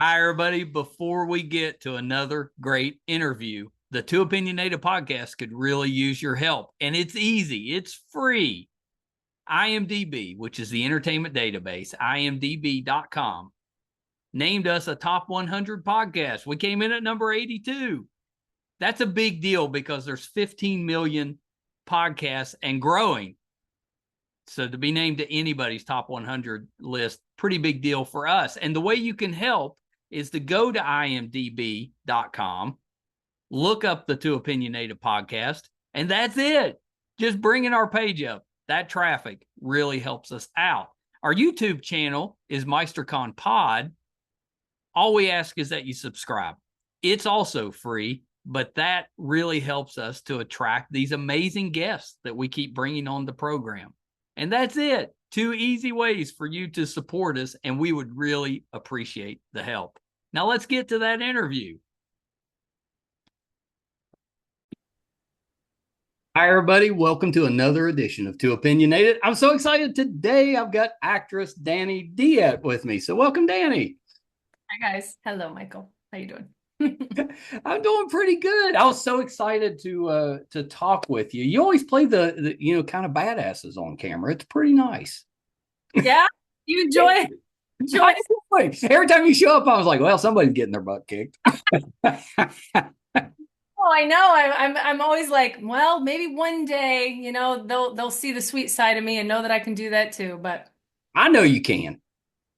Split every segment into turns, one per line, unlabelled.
Hi, everybody. Before we get to another great interview, the Two Opinionated podcast could really use your help. And it's easy, it's free. IMDb, which is the entertainment database, imdb.com, named us a top 100 podcast. We came in at number 82. That's a big deal because there's 15 million podcasts and growing. So to be named to anybody's top 100 list, pretty big deal for us. And the way you can help is to go to imdb.com, look up the Two Opinionated podcast, and that's it. Just bringing our page up. That traffic really helps us out. Our YouTube channel is MeisterCon Pod. All we ask is that you subscribe. It's also free, but that really helps us to attract these amazing guests that we keep bringing on the program. And that's it. Two easy ways for you to support us, and we would really appreciate the help. Now let's get to that interview. Hi, everybody. Welcome to another edition of Two Opinionated. I'm so excited today. I've got actress Dani Deetté with me. So welcome, Dani.
Hi, guys. Hello, Michael. How you doing?
I'm doing pretty good. I was so excited to talk with you. You always play the kind of badasses on camera. It's pretty nice.
Yeah, you enjoy it.
Every time you show up, I was like, well, somebody's getting their butt kicked.
Oh, I know. I'm always like, well, maybe one day, they'll see the sweet side of me and know that I can do that too. But
I know you can.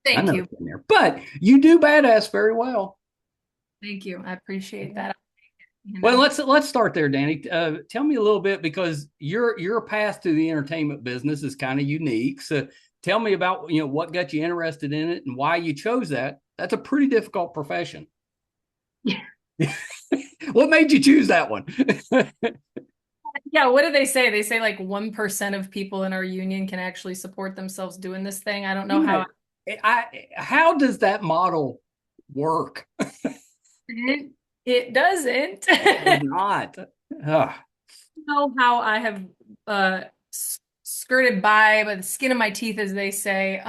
I
thank
know
you.
it's in there, but you do badass very well.
Thank you. I appreciate that.
Well, let's start there, Dani. Tell me a little bit because your path to the entertainment business is kind of unique. So tell me about what got you interested in it and why you chose that. That's a pretty difficult profession.
Yeah.
What made you choose that one?
Yeah, what do they say? They say like 1% of people in our union can actually support themselves doing this thing. I don't know how.
How does that model work?
It doesn't.
It's not.
Know how I have skirted by the skin of my teeth, as they say,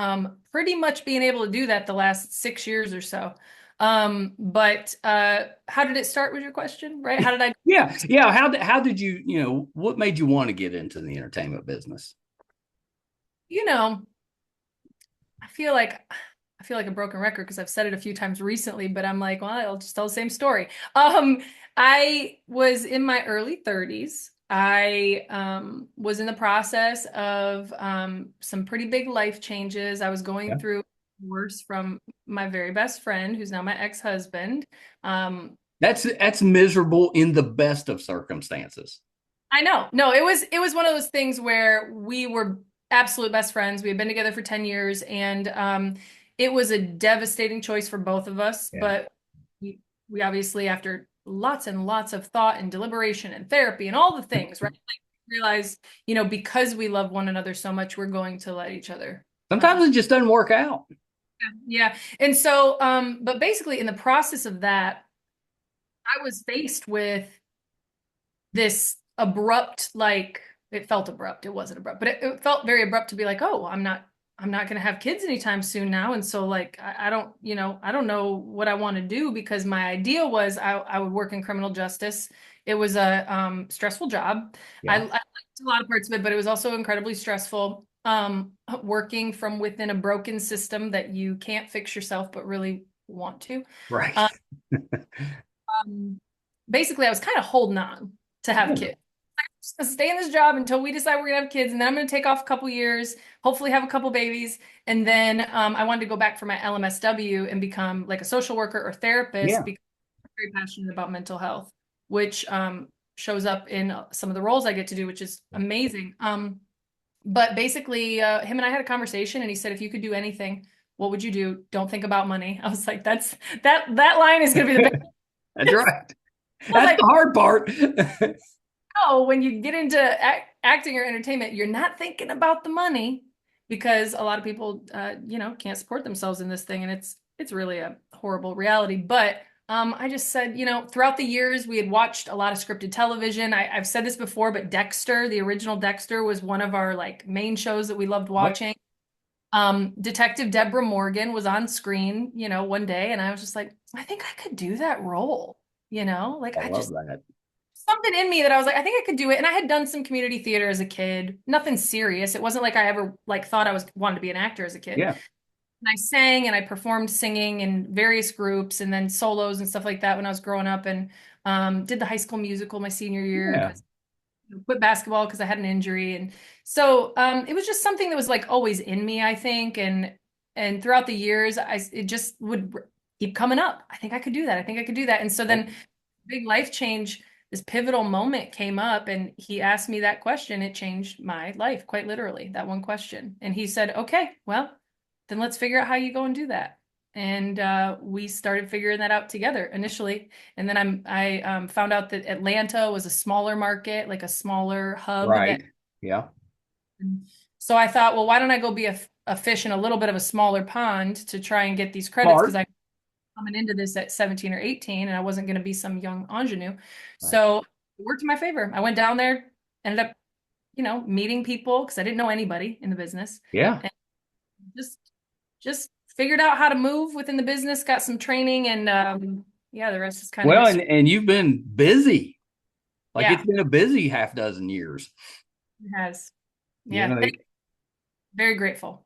pretty much being able to do that the last 6 years or so. But how did it start was your question, right? How did I?
Yeah. How did you what made you want to get into the entertainment business?
You know, I feel like a broken record because I've said it a few times recently, but I'm like, well, I'll just tell the same story. I was in my early 30s. I was in the process of some pretty big life changes. I was going through divorce from my very best friend, who's now my ex-husband.
That's miserable in the best of circumstances.
I know. No, it was one of those things where we were absolute best friends. We had been together for 10 years, and it was a devastating choice for both of us.
Yeah.
But we obviously, after lots and lots of thought and deliberation and therapy and all the things, right? Like realized, because we love one another so much, we're going to let each other.
Sometimes it just doesn't work out.
Yeah. And so, but basically in the process of that, I was faced with this abrupt, like it felt abrupt. It wasn't abrupt, but it felt very abrupt to be like, oh, I'm not going to have kids anytime soon now. And so like, I don't know what I want to do because my idea was I would work in criminal justice. It was a stressful job.
Yeah.
I liked a lot of parts of it, but it was also incredibly stressful. Working from within a broken system that you can't fix yourself, but really want to.
Right.
Basically, I was kind of holding on to have kids. I'm just gonna stay in this job until we decide we're gonna have kids, and then I'm gonna take off a couple years, hopefully have a couple babies, and then I wanted to go back for my LMSW and become like a social worker or therapist because I'm very passionate about mental health, which shows up in some of the roles I get to do, which is amazing. But basically, him and I had a conversation, and he said, if you could do anything, what would you do? Don't think about money. I was like, that line is gonna be the best.
That's right. That's the hard part.
Oh, when you get into acting or entertainment, you're not thinking about the money because a lot of people, can't support themselves in this thing, and it's really a horrible reality. But I just said, throughout the years, we had watched a lot of scripted television. I've said this before, but Dexter, the original Dexter, was one of our like main shows that we loved watching. Detective Deborah Morgan was on screen, one day, and I was just like, I think I could do that role, like
I
I
love
just
that.
something in me that I was like, I think I could do it. And I had done some community theater as a kid, nothing serious. It wasn't like I ever like thought I was wanted to be an actor as a kid.
Yeah.
And I sang and I performed singing in various groups and then solos and stuff like that when I was growing up, and did the High School Musical my senior year
Yeah.
because quit basketball because I had an injury. And so it was just something that was like always in me, I think. And throughout the years, it just would keep coming up. I think I could do that. I think I could do that. And so then big life change, this pivotal moment came up, and he asked me that question. It changed my life, quite literally, that one question. And he said, okay, well, then let's figure out how you go and do that. And we started figuring that out together initially. And then I found out that Atlanta was a smaller market, like a smaller hub.
Right. Yeah.
So I thought, well, why don't I go be a fish in a little bit of a smaller pond to try and get these credits? Because
Smart.
I coming into this at 17 or 18, and I wasn't going to be some young ingenue.
Right.
So it worked in my favor. I went down there, ended up, meeting people because I didn't know anybody in the business,
Yeah.
and just figured out how to move within the business, got some training, and yeah, the rest is kind of
Well,
history.
and you've been busy. Like
Yeah,
it's been a busy half dozen years.
it has.
You
Yeah,
know,
very grateful.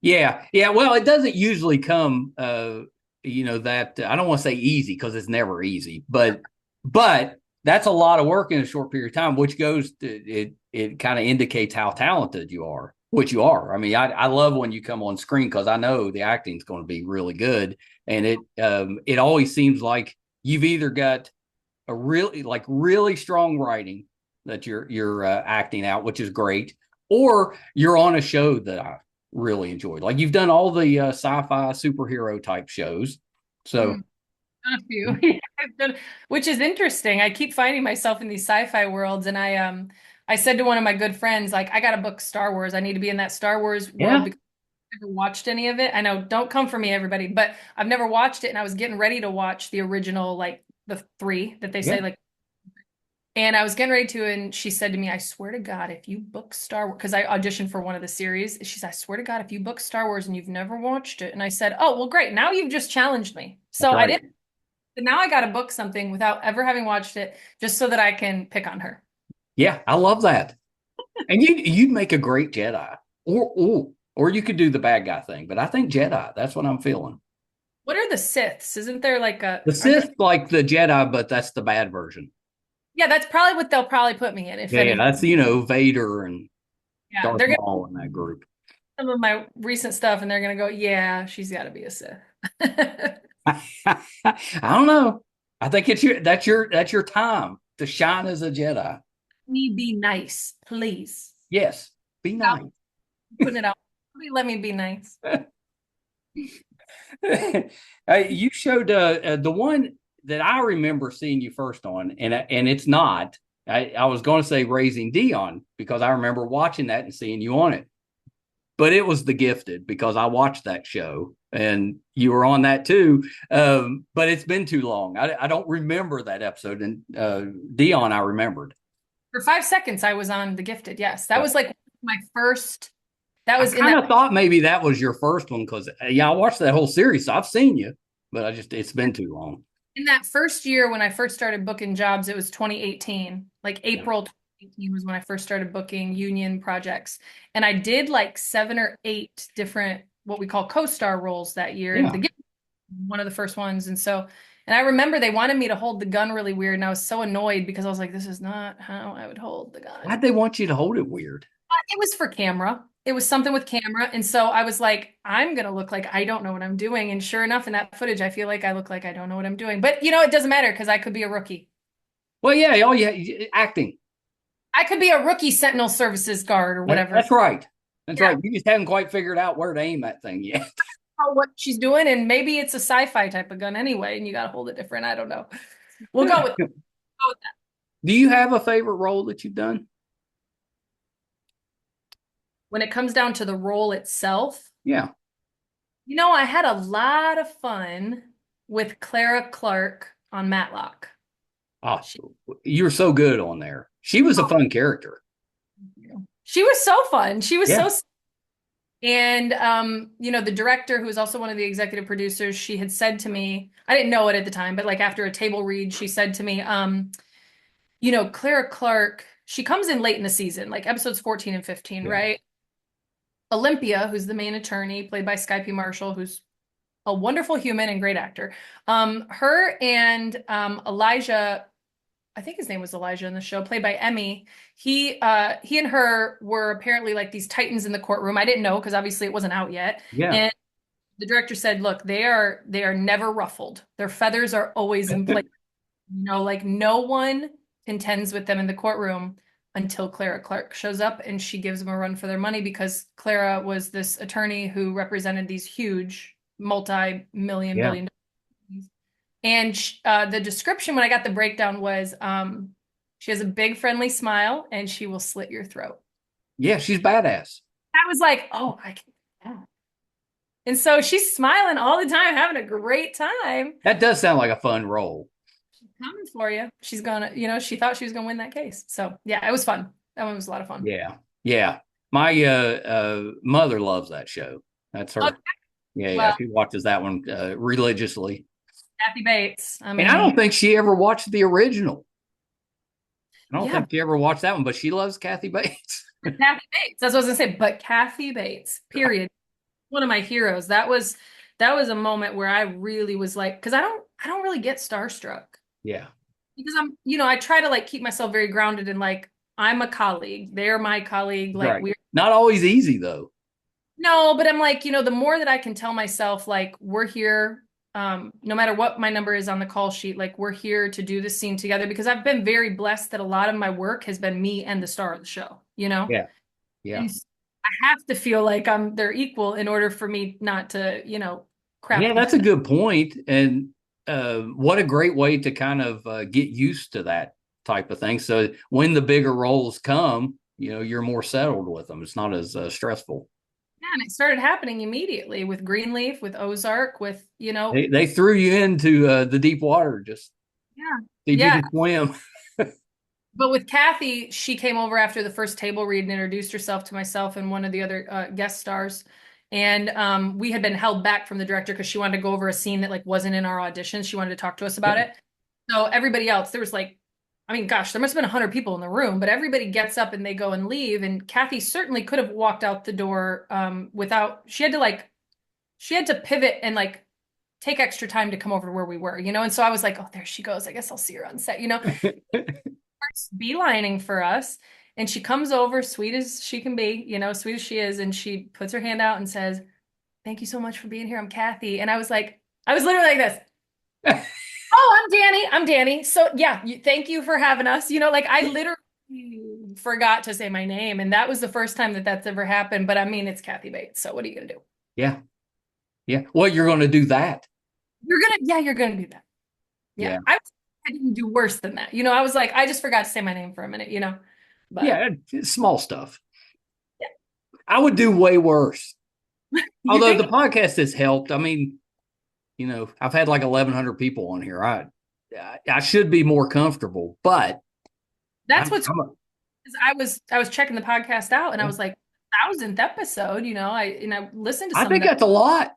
yeah, yeah. Well, it doesn't usually come, that I don't want to say easy because it's never easy, but that's a lot of work in a short period of time, which goes to it kind of indicates how talented you are, which you are. I mean, I love when you come on screen because I know the acting's going to be really good, and it always seems like you've either got a really strong writing that you're acting out, which is great, or you're on a show that I really enjoyed. Like you've done all the sci-fi superhero type shows. So
A few. Yeah, which is interesting. I keep finding myself in these sci-fi worlds, and I said to one of my good friends, like, I got to book Star Wars. I need to be in that Star Wars world
yeah,
because I've never watched any of it. I know, don't come for me, everybody, but I've never watched it, and I was getting ready to watch the original, like the three that they say,
yeah,
like, and I was getting ready to, and she said to me, I swear to God, if you book Star Wars, because I auditioned for one of the series, she said, I swear to God, if you book Star Wars and you've never watched it. And I said, oh, well, great. Now you've just challenged me.
that's
So I
right.
didn't. But now I got to book something without ever having watched it, just so that I can pick on her.
Yeah, I love that. And you'd make a great Jedi, or you could do the bad guy thing. But I think Jedi. That's what I'm feeling.
What are the Siths? Isn't there like
The
aren't there?
Sith like the Jedi, but that's the bad version.
Yeah, that's probably what they'll probably put me in, if
Yeah, yeah,
anything.
that's Vader and
Yeah,
Darth
they're gonna
Maul in that group.
some of my recent stuff, and they're gonna go, yeah, she's got to be a Sith.
I don't know. I think that's your time to shine as a Jedi.
Me be nice, please.
Yes, be
Out,
nice.
putting it out. Please let me be nice.
You showed the one that I remember seeing you first on, and it's not. I was going to say Raising Dion because I remember watching that and seeing you on it, but it was The Gifted because I watched that show and you were on that too. But it's been too long. I don't remember that episode. And Dion, I remembered.
For 5 seconds, I was on The Gifted. Yes, that
Yeah.
was like my first. That
I
was in
kind
that
of thought maybe that was your first one because yeah, I watched that whole series, so I've seen you, but it's been too long.
first year when I first started booking jobs. It was 2018, like
Yeah,
April 2018 was when I first started booking union projects, and I did like 7 or 8 different what we call co-star roles that year, and
yeah.
The Gifted was one of the first ones. And so, and I remember they wanted me to hold the gun really weird, and I was so annoyed because I was like, this is not how I would hold the
Why'd
gun.
they want you to hold it weird?
It was for camera. It was something with camera. And so I was like, I'm going to look like I don't know what I'm doing. And sure enough, in that footage, I feel like I look like I don't know what I'm doing. But it doesn't matter because I could be a rookie.
Well, yeah, oh yeah, acting.
I could be a rookie Sentinel Services guard or whatever.
That's right. That's
Yeah.
right. You just haven't quite figured out where to aim that thing yet.
What she's doing. And maybe it's a sci-fi type of gun anyway. And you got to hold it different. I don't know. We'll go with that.
Do you have a favorite role that you've done?
When it comes down to the role itself,
Yeah.
I had a lot of fun with Clara Clark on Matlock.
Oh, you were so good on there. She was a fun character.
She was so fun. She was
Yeah.
so And the director, who is also one of the executive producers, she had said to me, I didn't know it at the time, but like after a table read, she said to me, Clara Clark, she comes in late in the season, like episodes 14 and 15,
Yeah.
right? Olympia, who's the main attorney, played by Skype Marshall, who's a wonderful human and great actor. Her and Elijah, I think his name was Elijah in the show, played by Emmy. He and her were apparently like these titans in the courtroom. I didn't know because obviously it wasn't out yet.
Yeah.
And the director said, "Look, they are never ruffled. Their feathers are always in place. Like no one contends with them in the courtroom until Clara Clark shows up and she gives them a run for their money because Clara was this attorney who represented these huge multi-million
Yeah.
billion dollars. And the description when I got the breakdown was she has a big friendly smile and she will slit your throat.
Yeah. She's badass.
I was like, oh, I can do that. And so she's smiling all the time, having a great time.
That does sound like a fun role.
Coming for you. She's gonna, she thought she was gonna win that case. So yeah, it was fun. That one was a lot of fun.
Yeah. Yeah. My mother loves that show. That's her.
Okay.
Yeah. Yeah.
Well,
She watches that one religiously.
Kathy Bates. I
And
mean,
I don't think she ever watched the original. I don't
yeah,
think she ever watched that one, but she loves Kathy Bates.
Kathy Bates. That's what I was gonna say. But Kathy Bates, period. One of my heroes. That was a moment where I really was like, because I don't really get starstruck.
Yeah.
Because I try to like keep myself very grounded in like I'm a colleague, they're my colleague, like
Right.
we're
Not always easy though.
no, but I'm like, the more that I can tell myself like we're here, no matter what my number is on the call sheet, like we're here to do this scene together because I've been very blessed that a lot of my work has been me and the star of the show.
Yeah. Yeah.
And I have to feel like I'm their equal in order for me not to, crap.
Yeah, that's a good point. And what a great way to kind of get used to that type of thing. So when the bigger roles come, you're more settled with them. It's not as stressful.
Yeah, and it started happening immediately with Greenleaf, with Ozark,
They threw you into the deep water, just
yeah.
see if you
Yeah.
can swim.
But with Kathy, she came over after the first table read and introduced herself to myself and one of the other guest stars. And we had been held back from the director because she wanted to go over a scene that like wasn't in our auditions. She wanted to talk to us about
Yeah.
it. So everybody else, there was like, I mean, gosh, there must have been 100 people in the room, but everybody gets up and they go and leave. And Kathy certainly could have walked out the door without, she had to pivot and like take extra time to come over to where we were. And so I was like, oh, there she goes. I guess I'll see her on set. Starts beelining for us. And she comes over, sweet as she can be, sweet as she is. And she puts her hand out and says, thank you so much for being here. I'm Kathy. And I was literally like this. Oh, I'm Dani. So yeah, thank you for having us. Like I literally forgot to say my name. And that was the first time that that's ever happened. But I mean, it's Kathy Bates. So what are you going to do?
Yeah. Yeah. Well, you're going to do that.
You're going to do that. Yeah.
Yeah.
I didn't do worse than that. I was like, I just forgot to say my name for a minute, but
Yeah. It's small stuff.
yeah.
I would do way worse.
You
Although
think?
the podcast has helped. I mean, I've had like 1,100 people on here. I should be more comfortable, but
That's what's I was checking the podcast out and I
yeah.
was like, 1,000th episode, I listened to
I
some
think
of
that's a lot.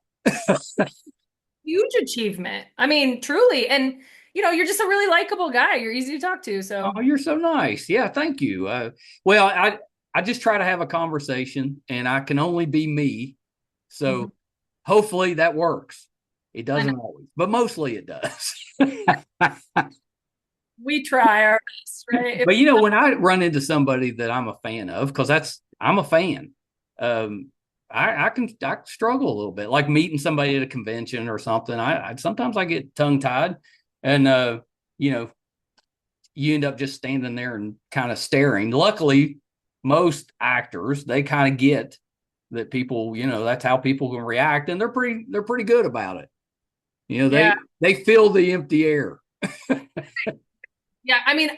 huge achievement. I mean, truly. And you're just a really likable guy. You're easy to talk to. So
Oh, you're so nice. Yeah, thank you. Well, I just try to have a conversation, and I can only be me. So hopefully that works. It doesn't always, but mostly it does.
we try our best, right?
But when I run into somebody that I'm a fan of, because I'm a fan, I can struggle a little bit, like meeting somebody at a convention or something. I sometimes I get tongue tied, and you end up just standing there and kind of staring. Luckily, most actors, they kind of get that people, that's how people can react, and they're pretty good about it. They fill the empty air.
Yeah, I mean,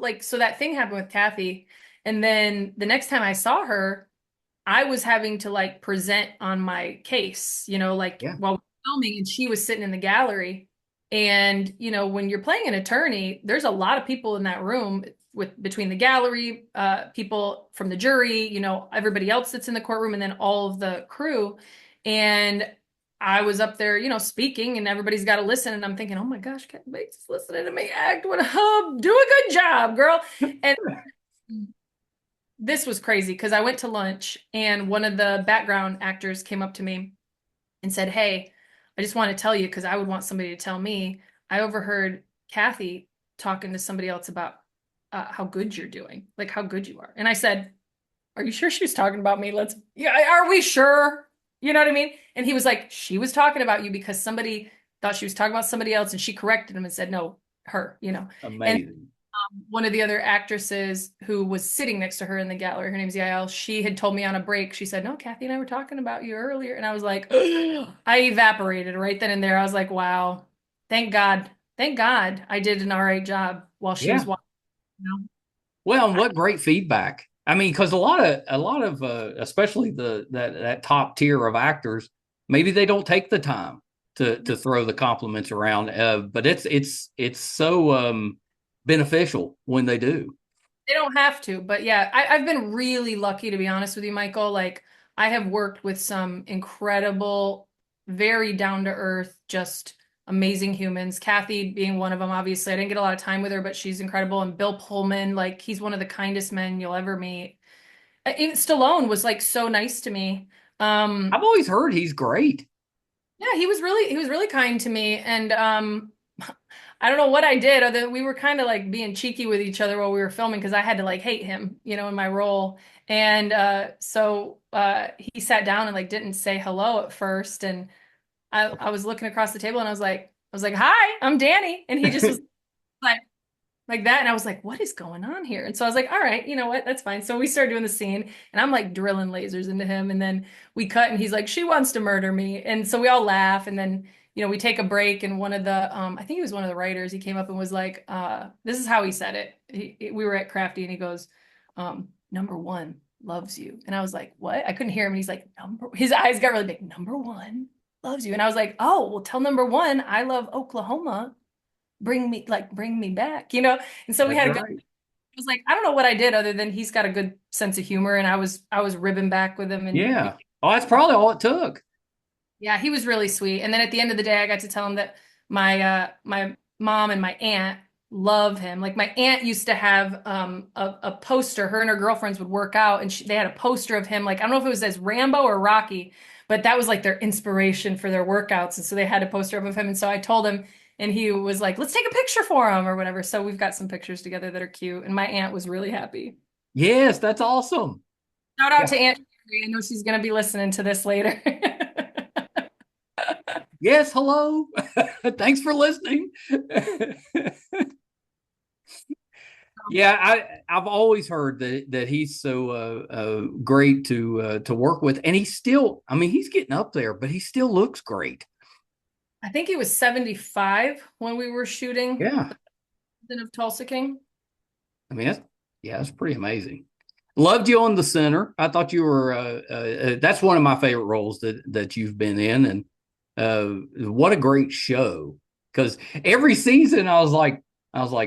like, so that thing happened with Kathy, and then the next time I saw her, I was having to like present on my case, like
Yeah.
while filming, and she was sitting in the gallery. And, when you're playing an attorney, there's a lot of people in that room. with between the gallery, people from the jury, you know, everybody else that's in the courtroom, and then all of the crew. And I was up there, you know, speaking, and everybody's got to listen. And I'm thinking, oh my gosh, Kathy Bates is listening to me act. What a hub. Do a good job, girl. And this was crazy because I went to lunch and one of the background actors came up to me and said, hey, I just want to tell you, because I would want somebody to tell me, I overheard Kathy talking to somebody else about how good you're doing, like how good you are. And I said, are you sure she was talking about me? Yeah, are we sure? You know what I mean? And he was like, she was talking about you because somebody thought she was talking about somebody else, and she corrected him and said, no, her, you know.
Amazing.
And one of the other actresses who was sitting next to her in the gallery, her name's Yael, she had told me on a break, she said, no, Kathy and I were talking about you earlier. And I was like, I evaporated right then and there. I was like, wow, thank God. Thank God I did an all right job while she was watching. You know?
Well, and what great feedback. I mean, because a lot of especially that top tier of actors, maybe they don't take the time to throw the compliments around. But it's so beneficial when they do.
They don't have to, but yeah, I've been really lucky, to be honest with you, Michael. Like, I have worked with some incredible, very down to earth, just amazing humans. Kathy being one of them, obviously. I didn't get a lot of time with her, but she's incredible. And Bill Pullman, like, he's one of the kindest men you'll ever meet. Even Stallone was like so nice to me.
I've always heard he's great.
Yeah, he was really kind to me. And I don't know what I did, other than we were kind of like being cheeky with each other while we were filming because I had to like hate him, you know, in my role. And so he sat down and like didn't say hello at first. And I was looking across the table and I was like, hi, I'm Dani. And he just was like, like that. And I was like, what is going on here? And so I was like, all right, you know what? That's fine. So we started doing the scene and I'm like drilling lasers into him. And then we cut and he's like, she wants to murder me. And so we all laugh. And then, you know, we take a break and one of the, I think he was one of the writers. He came up and was like, this is how he said it. We were at Crafty and he goes, number one loves you. And I was like, what? I couldn't hear him. And he's like, his eyes got really big. Number one loves you. And I was like, oh, well, tell number one, I love Oklahoma. Bring me back, you know? And so we had a good, I was like, I don't know what I did other than he's got a good sense of humor. And I was ribbing back with him. And
Yeah. Oh, that's probably all it took.
yeah, he was really sweet. And then at the end of the day, I got to tell him that my mom and my aunt love him. Like my aunt used to have a poster. Her and her girlfriends would work out, and they had a poster of him. Like I don't know if it was as Rambo or Rocky, but that was like their inspiration for their workouts. And so they had a poster of him. And so I told him, and he was like, "Let's take a picture for him or whatever." So we've got some pictures together that are cute. And my aunt was really happy.
Yes, that's awesome.
Shout out to Aunt Sherry. I know she's going to be listening to this later.
Yes, hello. Thanks for listening. Yeah, I've always heard that he's so great to work with, and he's still. I mean, he's getting up there, but he still looks great.
I think he was 75 when we were shooting.
Yeah,
Of Tulsa King.
I mean, that's pretty amazing. Loved you on The Sinner. I thought you were. That's one of my favorite roles that you've been in, and what a great show. Because every season I was like,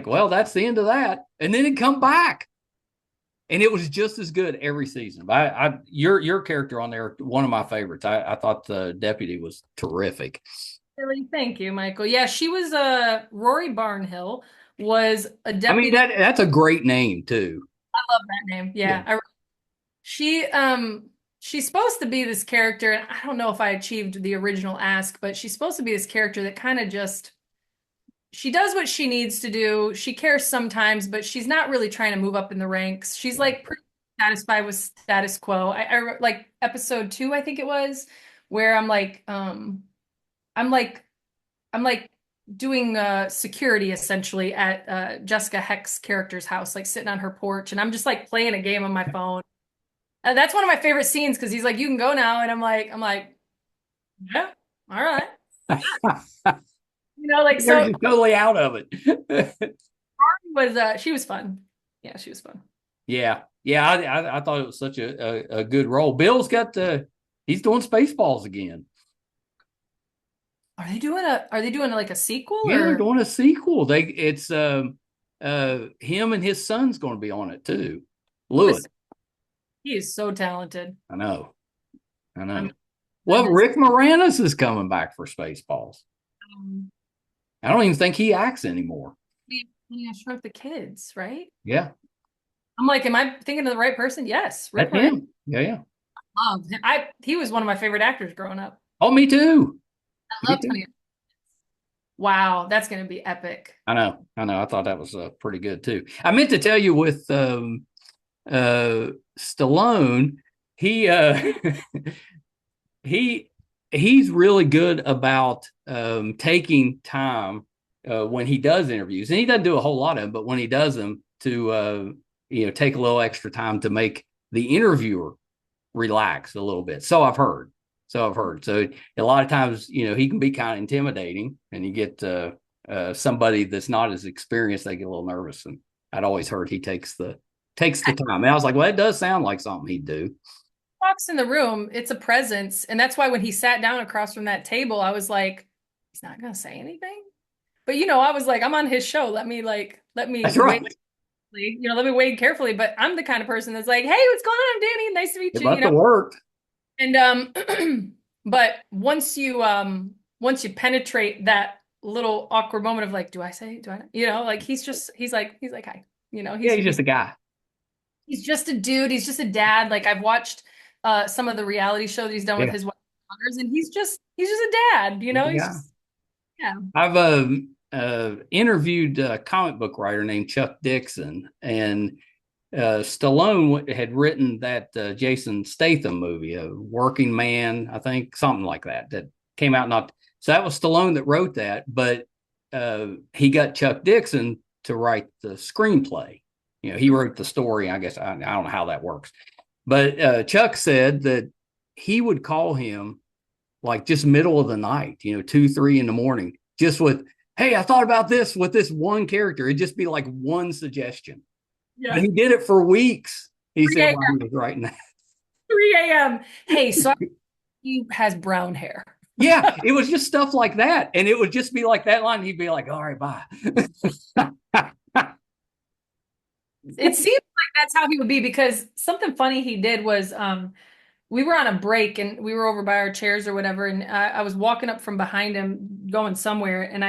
well, that's the end of that, and then it come back, and it was just as good every season. But your character on there, one of my favorites. I thought the deputy was terrific.
Really, thank you, Michael. Yeah, she was Rori Barnhill was a deputy.
I mean, that's a great name too.
I love that name. Yeah. She's supposed to be this character, and I don't know if I achieved the original ask, but she's supposed to be this character that kind of just she does what she needs to do. She cares sometimes, but she's not really trying to move up in the ranks. She's like pretty satisfied with status quo. I like episode 2, I think it was, where I'm like doing security essentially at Jessica Heck's character's house, like sitting on her porch, and I'm just like playing a game on my phone. That's one of my favorite scenes because he's like, "You can go now," and I'm like, "Yeah, all right." You know, like so.
Totally out of it.
She was fun. Yeah, she was fun.
Yeah. I thought it was such a good role. Bill's he's doing Spaceballs again.
Are they doing like a sequel?
Yeah,
or?
they're doing a sequel. him and his son's going to be on it too.
He
Lewis.
he is so talented.
I know.
I'm
Well,
goodness.
Rick Moranis is coming back for Spaceballs.
Um,
I don't even think he acts anymore.
yeah, Shrunk the Kids, right?
Yeah,
I'm like, am I thinking of the right person? Yes, Rick
that's
Moranis.
him. Yeah, yeah.
Loved him. He was one of my favorite actors growing up.
Oh, me too.
I
Me
loved
too.
Honey. Wow, that's gonna be epic.
I know. I know. I thought that was pretty good too. I meant to tell you with Stallone, he he he's really good about taking time when he does interviews, and he doesn't do a whole lot of them, but when he does them, to take a little extra time to make the interviewer relax a little bit. So I've heard. So a lot of times, he can be kind of intimidating, and you get somebody that's not as experienced, they get a little nervous. And I'd always heard he takes the time. And I was like, well, it does sound like something he'd do.
Walks in the room, it's a presence. And that's why when he sat down across from that table, I was like, he's not gonna say anything. But I was like, I'm on his show. Let me
That's right.
wait, let me wait carefully. But I'm the kind of person that's like, hey, what's going on, Danny? Nice to meet
It
you.
must have worked.
And but once you penetrate that little awkward moment of like, do I not? Like he's like, hi.
He's just a guy.
He's just a dude. He's just a dad. Like I've watched some of the reality show that he's done with his wife and daughters, and he's just a dad.
Yeah.
Yeah.
I've interviewed a comic book writer named Chuck Dixon, and Stallone had written that Jason Statham movie, a Working Man, I think, something like that came out. So that was Stallone that wrote that, but he got Chuck Dixon to write the screenplay. He wrote the story. I guess I don't know how that works, but Chuck said that he would call him like just middle of the night, 2, 3 in the morning, just with, hey, I thought about this with this one character. It'd just be like one suggestion. Yeah. But he did it for weeks. He said while he was writing that.
3 a.m. Hey, so he has brown hair.
Yeah, it was just stuff like that. And it would just be like that line. He'd be like, all right, bye.
It seems like that's how he would be, because something funny he did was we were on a break and we were over by our chairs or whatever, and I was walking up from behind him going somewhere, and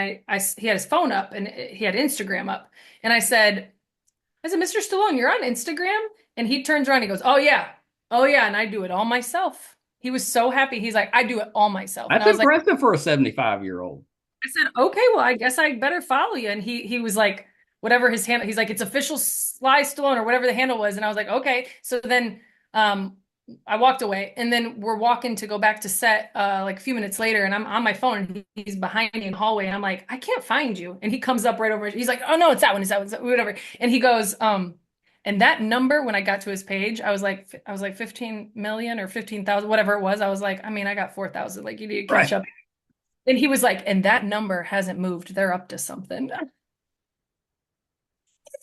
he had his phone up and he had Instagram up, and I said, Mr. Stallone, you're on Instagram? And he turns around and he goes, oh yeah, and I do it all myself. He was so happy. He's like, I do it all myself.
That's
and I was
impressive
like,
for a 75-year-old.
I said, okay, well, I guess I better follow you. And he was like, whatever his handle, he's like, it's official Sly Stallone or whatever the handle was. And I was like, okay. So then I walked away, and then we're walking to go back to set like a few minutes later, and I'm on my phone, and he's behind me in the hallway, and I'm like, I can't find you. And he comes up right over. He's like, oh no, it's that one, whatever. And he goes, and that number, when I got to his page, I was like 15 million or 15,000, whatever it was. I was like, I got 4,000. Like, you need to catch up. And he was like, and that number hasn't moved. They're up to something.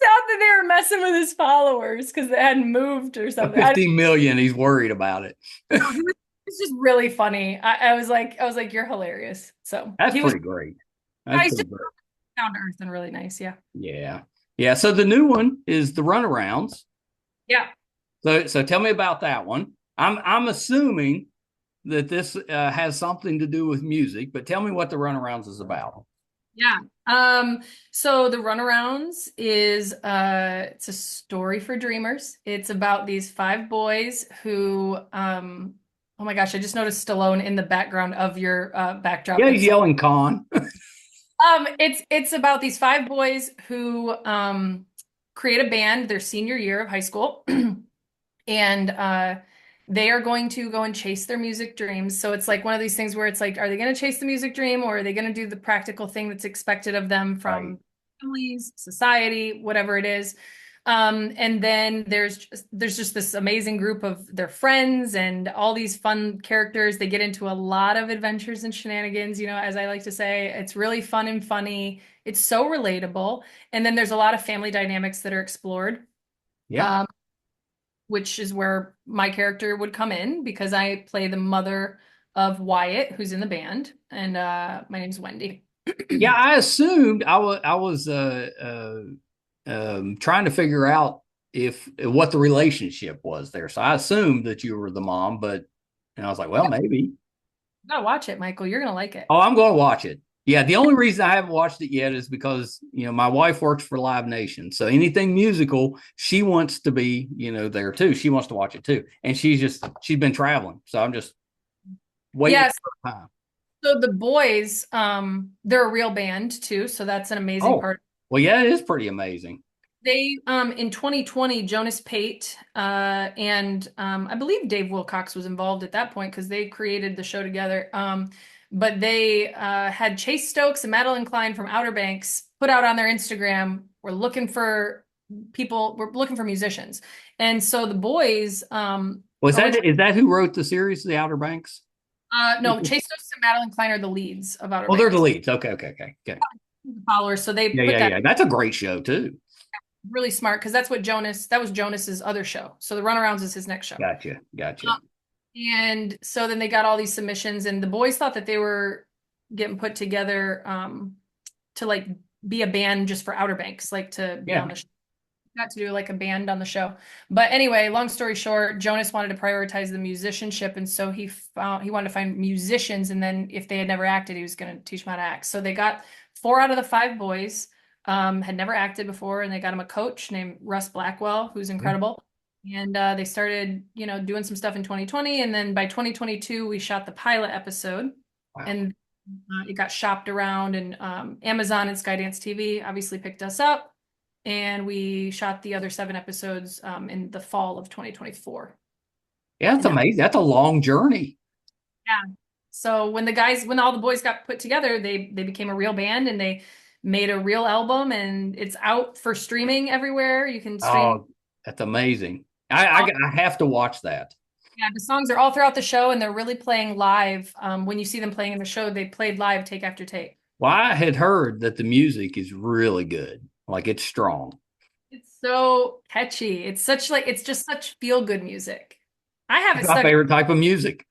Out that they were messing with his followers because they hadn't moved or something.
15 million. He's worried about it.
It's just really funny. I was like, you're hilarious. So
that's pretty great.
That's pretty great. Down to earth and really nice. Yeah.
Yeah. So the new one is the Runarounds.
Yeah.
So tell me about that one. I'm assuming that this has something to do with music, but tell me what the Runarounds is about.
Yeah. So the Runarounds is it's a story for dreamers. It's about these 5 boys who oh my gosh, I just noticed Stallone in the background of your backdrop.
Yeah, he's yelling con.
It's about these 5 boys who create a band their senior year of high school. And they are going to go and chase their music dreams. So it's like one of these things where it's like, are they going to chase the music dream, or are they going to do the practical thing that's expected of them from families, society, whatever it is? And then there's just this amazing group of their friends and all these fun characters. They get into a lot of adventures and shenanigans, as I like to say. It's really fun and funny. It's so relatable. And then there's a lot of family dynamics that are explored.
Yeah.
Which is where my character would come in, because I play the mother of Wyatt, who's in the band, and my name's Wendy.
Yeah, I assumed I was trying to figure out if what the relationship was there. So I assumed that you were the mom, but and I was like, well, maybe.
You gotta watch it, Michael. You're gonna like it.
Oh, I'm going to watch it. Yeah, the only reason I haven't watched it yet is because my wife works for Live Nation, so anything musical, she wants to be there too. She wants to watch it too, and she's been traveling, so I'm just waiting
Yes.
for time.
So the boys, they're a real band too, so that's an amazing
Oh,
part.
well, yeah, it is pretty amazing.
They in 2020, Jonas Pate and I believe Dave Wilcox was involved at that point because they created the show together. But they had Chase Stokes and Madeline Klein from Outer Banks put out on their Instagram, we're looking for people, we're looking for musicians. And so the boys
Was that is that who wrote the series, The Outer Banks?
No, Chase Stokes and Madeline Klein are the leads of Outer
Oh, they're the
Banks.
leads. Okay.
Followers, so they
Yeah,
put that.
yeah. That's a great show too.
Really smart because that was Jonas's other show. So the Runarounds is his next show.
Gotcha.
And so then they got all these submissions, and the boys thought that they were getting put together to like be a band just for Outer Banks, like to be on the show. Got to do like a band on the show. But anyway, long story short, Jonas wanted to prioritize the musicianship, and so he wanted to find musicians, and then if they had never acted, he was going to teach them how to act. So they got 4 out of the 5 boys had never acted before, and they got him a coach named Russ Blackwell, who's incredible. And they started, doing some stuff in 2020, and then by 2022, we shot the pilot episode, and it got shopped around, and Amazon and Skydance TV obviously picked us up, and we shot the other 7 episodes in the fall of 2024.
Yeah, that's amazing. That's a long journey.
Yeah. So when all the boys got put together, they became a real band, and they made a real album, and it's out for streaming everywhere. You can stream.
Oh, that's amazing. I have to watch that.
Yeah, the songs are all throughout the show, and they're really playing live. When you see them playing in the show, they played live take after take.
Well, I had heard that the music is really good. Like it's strong.
It's so catchy. It's just such feel good music. I have
It's my favorite type of music.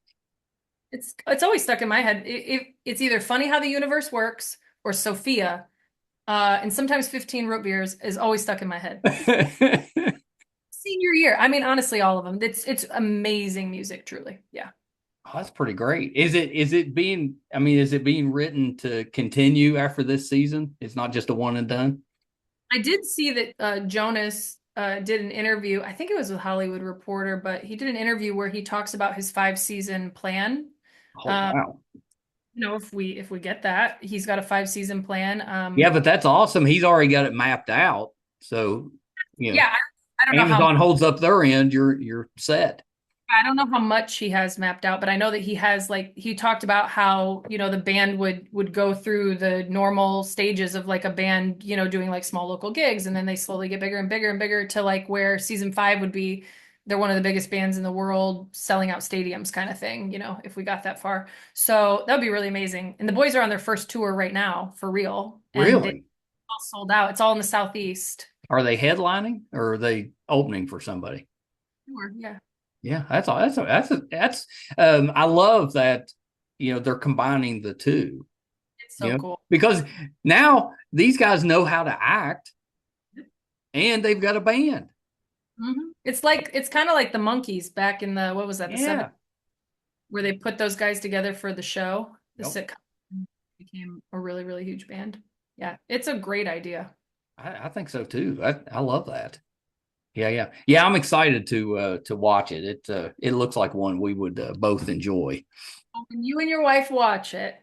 It's always stuck in my head. It's either Funny How the Universe Works or Sophia. And sometimes 15 root beers is always stuck in my head. Senior year. I mean, honestly, all of them. It's amazing music, truly. Yeah.
Oh, that's pretty great. Is it being written to continue after this season? It's not just a one and done?
I did see that Jonas did an interview. I think it was with Hollywood Reporter, but he did an interview where he talks about his 5-season plan.
Oh, wow.
If we get that, he's got a 5-season plan.
Yeah, but that's awesome. He's already got it mapped out. So,
yeah, I don't know
Amazon holds up their end, you're set.
I don't know how much he has mapped out, but I know that he has, like, he talked about how, the band would go through the normal stages of like a band, doing like small local gigs, and then they slowly get bigger and bigger and bigger to like where season 5 would be. They're one of the biggest bands in the world, selling out stadiums kind of thing, if we got that far. So that would be really amazing. And the boys are on their first tour right now, for real. And
really?
All sold out. It's all in the Southeast.
Are they headlining or are they opening for somebody?
Sure, yeah.
Yeah, that's I love that, they're combining the two.
It's so cool.
Because now these guys know how to act and they've got a band.
Mm-hmm. It's kind of like the Monkees back in what was that? The 70s, where they put those guys together for the show. The sitcom became a really, really huge band. Yeah, it's a great idea.
I think so too. I love that. Yeah. I'm excited to watch it. It looks like one we would both enjoy.
When you and your wife watch it,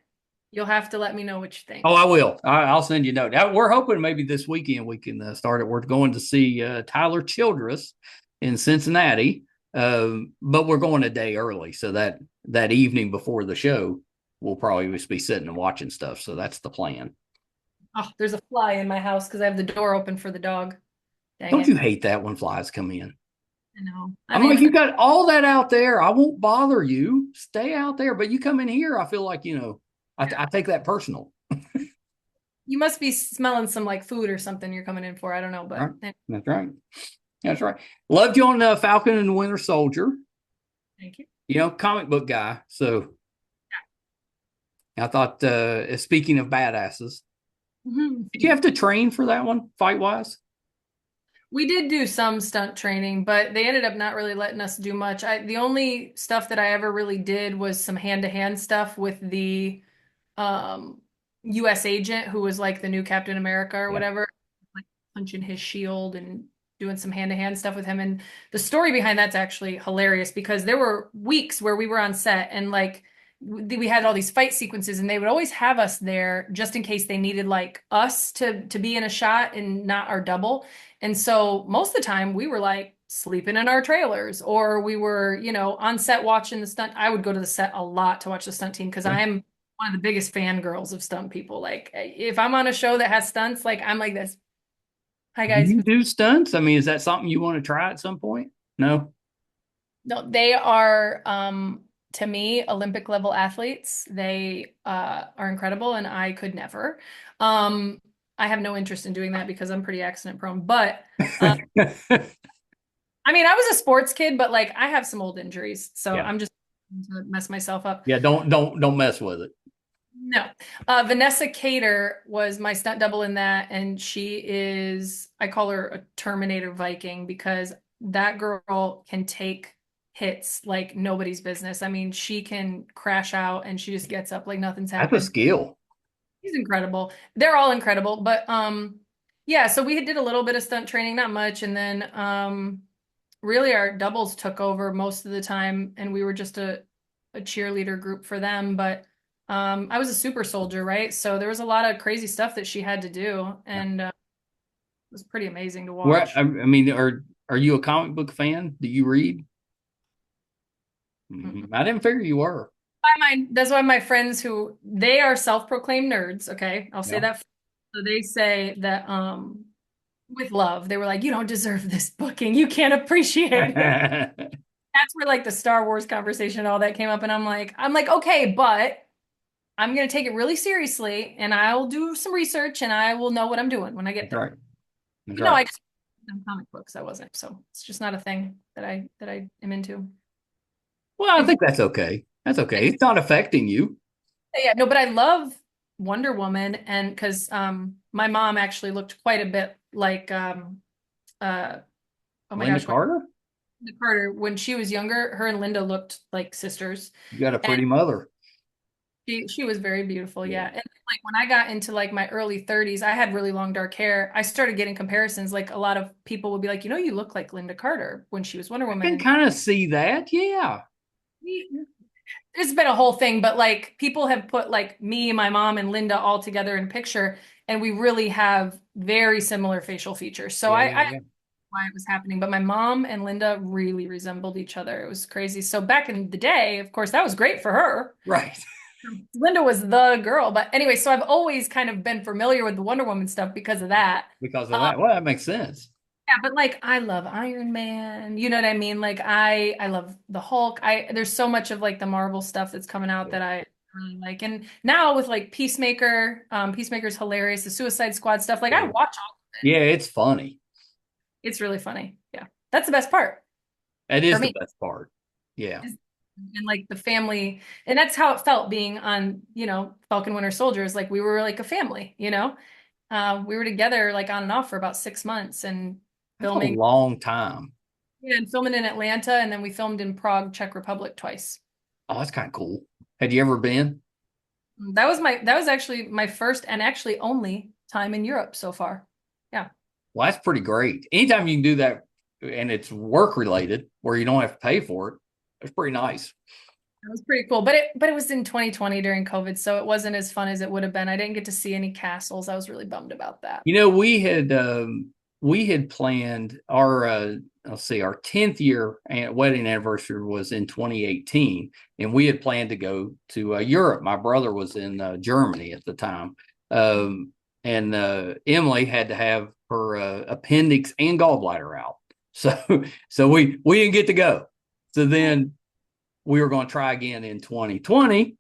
you'll have to let me know what you think.
Oh, I will. I'll send you a note. We're hoping maybe this weekend we can start it. We're going to see Tyler Childress in Cincinnati, but we're going a day early, so that evening before the show, we'll probably just be sitting and watching stuff. So that's the plan.
Oh, there's a fly in my house because I have the door open for the dog.
Don't you hate that when flies come in?
I know.
I'm like, you got all that out there. I won't bother you. Stay out there. But you come in here, I feel like, I take that personal.
You must be smelling some like food or something you're coming in for. I don't know, but
right. That's right. Loved you on Falcon and the Winter Soldier.
Thank you.
Comic book guy. So I thought, speaking of badasses, did you have to train for that one, fight wise?
We did do some stunt training, but they ended up not really letting us do much. The only stuff that I ever really did was some hand-to-hand stuff with the um US agent who was like the new Captain America or
Yeah.
whatever, like punching his shield and doing some hand-to-hand stuff with him. And the story behind that's actually hilarious because there were weeks where we were on set and like we had all these fight sequences and they would always have us there just in case they needed like us to be in a shot and not our double. And so most of the time we were like sleeping in our trailers or we were, on set watching the stunt. I would go to the set a lot to watch the stunt team because
Yeah.
I'm one of the biggest fangirls of stunt people. Like if I'm on a show that has stunts, like I'm like this. Hi
Do
guys.
you do stunts? I mean, is that something you want to try at some point? No.
No, they are to me Olympic level athletes. They are incredible and I could never. I have no interest in doing that because I'm pretty accident prone. But I mean, I was a sports kid, but like I have some old injuries, so
Yeah.
I'm just to mess myself up.
Yeah. Don't mess with it.
No. Vanessa Cater was my stunt double in that, and she is, I call her a Terminator Viking because that girl can take hits like nobody's business. I mean, she can crash out and she just gets up like nothing's
That's a
happened.
skill.
She's incredible. They're all incredible, but yeah, so we did a little bit of stunt training, not much, and then really our doubles took over most of the time and we were just a cheerleader group for them, but I was a super soldier, right? So there was a lot of crazy stuff that she had to do,
Yeah.
and it was pretty amazing to
Where
watch.
I mean, are you a comic book fan? Do you read?
Mhm.
I didn't figure you were.
That's why my friends who they are self-proclaimed nerds, okay? I'll say
Yeah.
that. So they say that with love, they were like, you don't deserve this booking. You can't appreciate it. That's where like the Star Wars conversation and all that came up, and I'm like, okay, but I'm gonna take it really seriously, and I'll do some research, and I will know what I'm doing when I get
That's
there.
right. That's
But no,
right.
I just comic books. I wasn't, so it's just not a thing that I am into.
Well, I think that's okay. That's okay. It's not affecting you.
Yeah, no, but I love Wonder Woman, and because my mom actually looked quite a bit like uh oh my
Linda
gosh,
Carter,
Linda Carter when she was younger. Her and Linda looked like sisters.
you got a
And
pretty mother.
she was very beautiful,
Yeah.
yeah. And like when I got into like my early 30s, I had really long dark hair. I started getting comparisons. Like a lot of people would be like, you look like Linda Carter when she was Wonder
I
Woman.
can
And
kind of see that. Yeah.
it's been a whole thing, but like people have put like me, my mom, and Linda all together in a picture, and we really have very similar facial features. So
Yeah.
I
Yeah.
why it was happening, but my mom and Linda really resembled each other. It was crazy. So back in the day, of course, that was great for her.
Right.
Linda was the girl. But anyway, so I've always kind of been familiar with the Wonder Woman stuff because of that.
Because of that. Well, that makes sense.
Yeah, but like I love Iron Man. You know what I mean? Like I love the Hulk. There's so much of like the Marvel stuff that's coming out
Yeah.
that I really like. And now with like Peacemaker, Peacemaker's hilarious. The Suicide Squad stuff, like I
Yeah.
watch all of it.
Yeah, it's funny.
It's really funny. Yeah. That's the best part
That
for
is the
me.
best part. Yeah.
And like the family, and that's how it felt being on, Falcon Winter Soldiers. Like we were like a family. We were together like on and off for about 6 months and
That's a
filming.
long time.
Yeah, and filming in Atlanta, and then we filmed in Prague, Czech Republic twice.
Oh, that's kind of cool. Had you ever been?
That was actually my first and actually only time in Europe so far. Yeah.
Well, that's pretty great. Anytime you can do that and it's work related where you don't have to pay for it, it's pretty nice.
That was pretty cool. But it was in 2020 during COVID, so it wasn't as fun as it would have been. I didn't get to see any castles. I was really bummed about that.
We had planned our let's see, our 10th year wedding anniversary was in 2018, and we had planned to go to Europe. My brother was in Germany at the time, and Emily had to have her appendix and gallbladder out, so we didn't get to go. So then we were going to try again in 2020,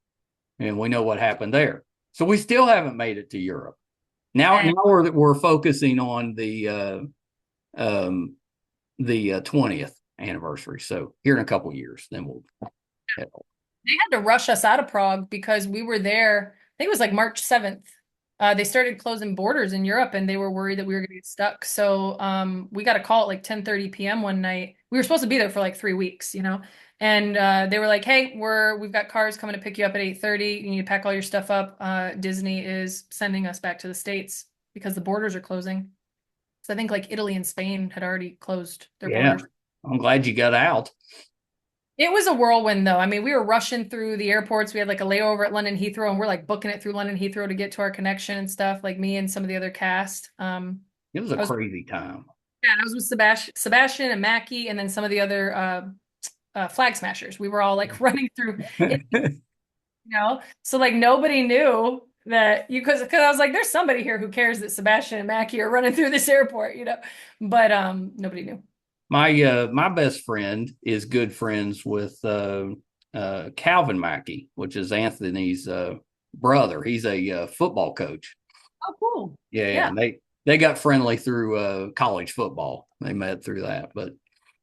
and we know what happened there. So we still haven't made it to Europe. Now we're focusing on the 20th anniversary. So here in a couple of years, then we'll head on.
They had to rush us out of Prague because we were there. I think it was like March 7th. they started closing borders in Europe, and they were worried that we were going to get stuck. So we got a call at like 10:30 p.m. one night. We were supposed to be there for like 3 weeks, and they were like, "Hey, we've got cars coming to pick you up at 8:30. You need to pack all your stuff up. Disney is sending us back to the States because the borders are closing." So I think like Italy and Spain had already closed their borders.
I'm glad you got out.
It was a whirlwind, though. I mean, we were rushing through the airports. We had like a layover at London Heathrow, and we're like booking it through London Heathrow to get to our connection and stuff. Like me and some of the other cast.
It was a crazy time.
Yeah, I was with Sebastian and Mackie, and then some of the other flag smashers. We were all like running through, So like nobody knew that because I was like, there's somebody here who cares that Sebastian and Mackie are running through this airport, But nobody knew.
My best friend is good friends with Calvin Mackey, which is Anthony's brother. He's a football coach.
Oh, cool.
Yeah. They got friendly through college football. They met through that. But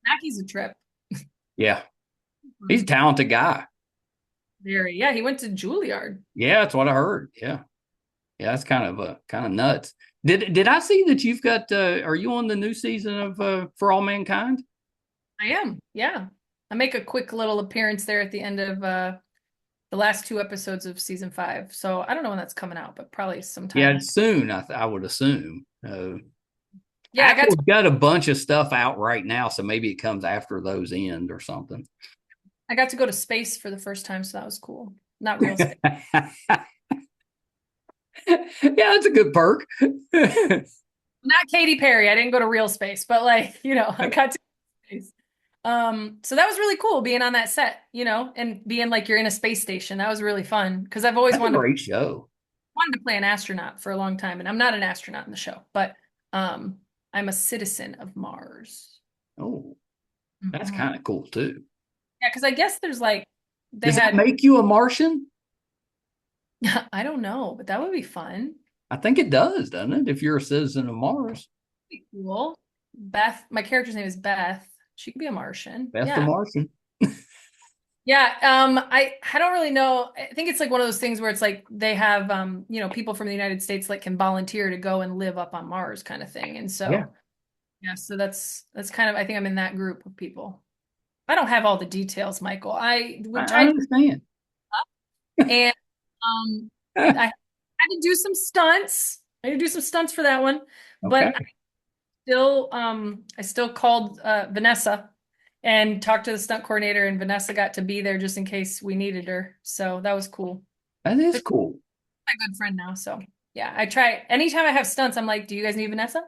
Mackey's a trip.
Yeah, he's a talented guy.
Very. Yeah, he went to Juilliard.
Yeah, that's what I heard. Yeah, that's kind of nuts. Did I see that you've got? Are you on the new season of For All Mankind?
I am. Yeah, I make a quick little appearance there at the end of the last 2 episodes of season 5. So I don't know when that's coming out, but probably sometime.
Yeah, soon. I would assume.
Yeah,
Apple's got a bunch of stuff out right now, so maybe it comes after those end or something.
I got to go to space for the first time, so that was cool. Not real space.
Yeah, that's a good perk.
Not Katy Perry. I didn't go to real space, but like, I got to space. So that was really cool being on that set, and being like you're in a space station. That was really fun because I've always wanted to play an astronaut for a long time, and I'm not an astronaut in the show, but I'm a citizen of Mars.
Oh, that's kind of cool too.
Yeah, because I guess there's like
does that make you a Martian?
I don't know, but that would be fun.
I think it does, doesn't it? If you're a citizen of Mars.
Cool. Beth, my character's name is Beth. She could be a Martian.
Beth the Martian.
Yeah. I don't really know. I think it's like one of those things where it's like they have people from the United States like can volunteer to go and live up on Mars kind of thing. And so so that's kind of I think I'm in that group of people. I don't have all the details, Michael. I
understand.
And I had to do some stunts. I had to do some stunts for that one.
Okay.
But I still called Vanessa and talked to the stunt coordinator, and Vanessa got to be there just in case we needed her. So that was cool.
That is cool.
My good friend now. So yeah, I try anytime I have stunts, I'm like, do you guys need Vanessa?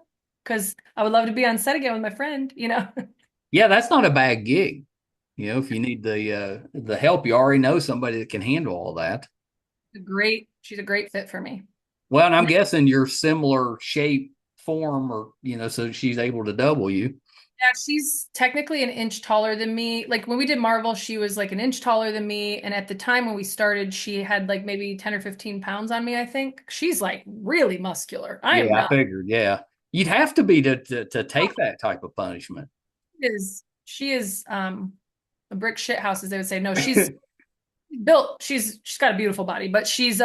Because I would love to be on set again with my friend,
Yeah, that's not a bad gig. If you need the help, you already know somebody that can handle all that.
She's a great fit for me.
Well, and I'm guessing you're similar shape, form, or so she's able to double you.
Yeah, she's technically an inch taller than me. Like when we did Marvel, she was like an inch taller than me. And at the time when we started, she had like maybe 10 or 15 pounds on me, I think. She's like really muscular.
I figured, yeah. You'd have to be to take that type of punishment.
She is a brick shit house, as they would say. No, she's built. She's got a beautiful body, but she's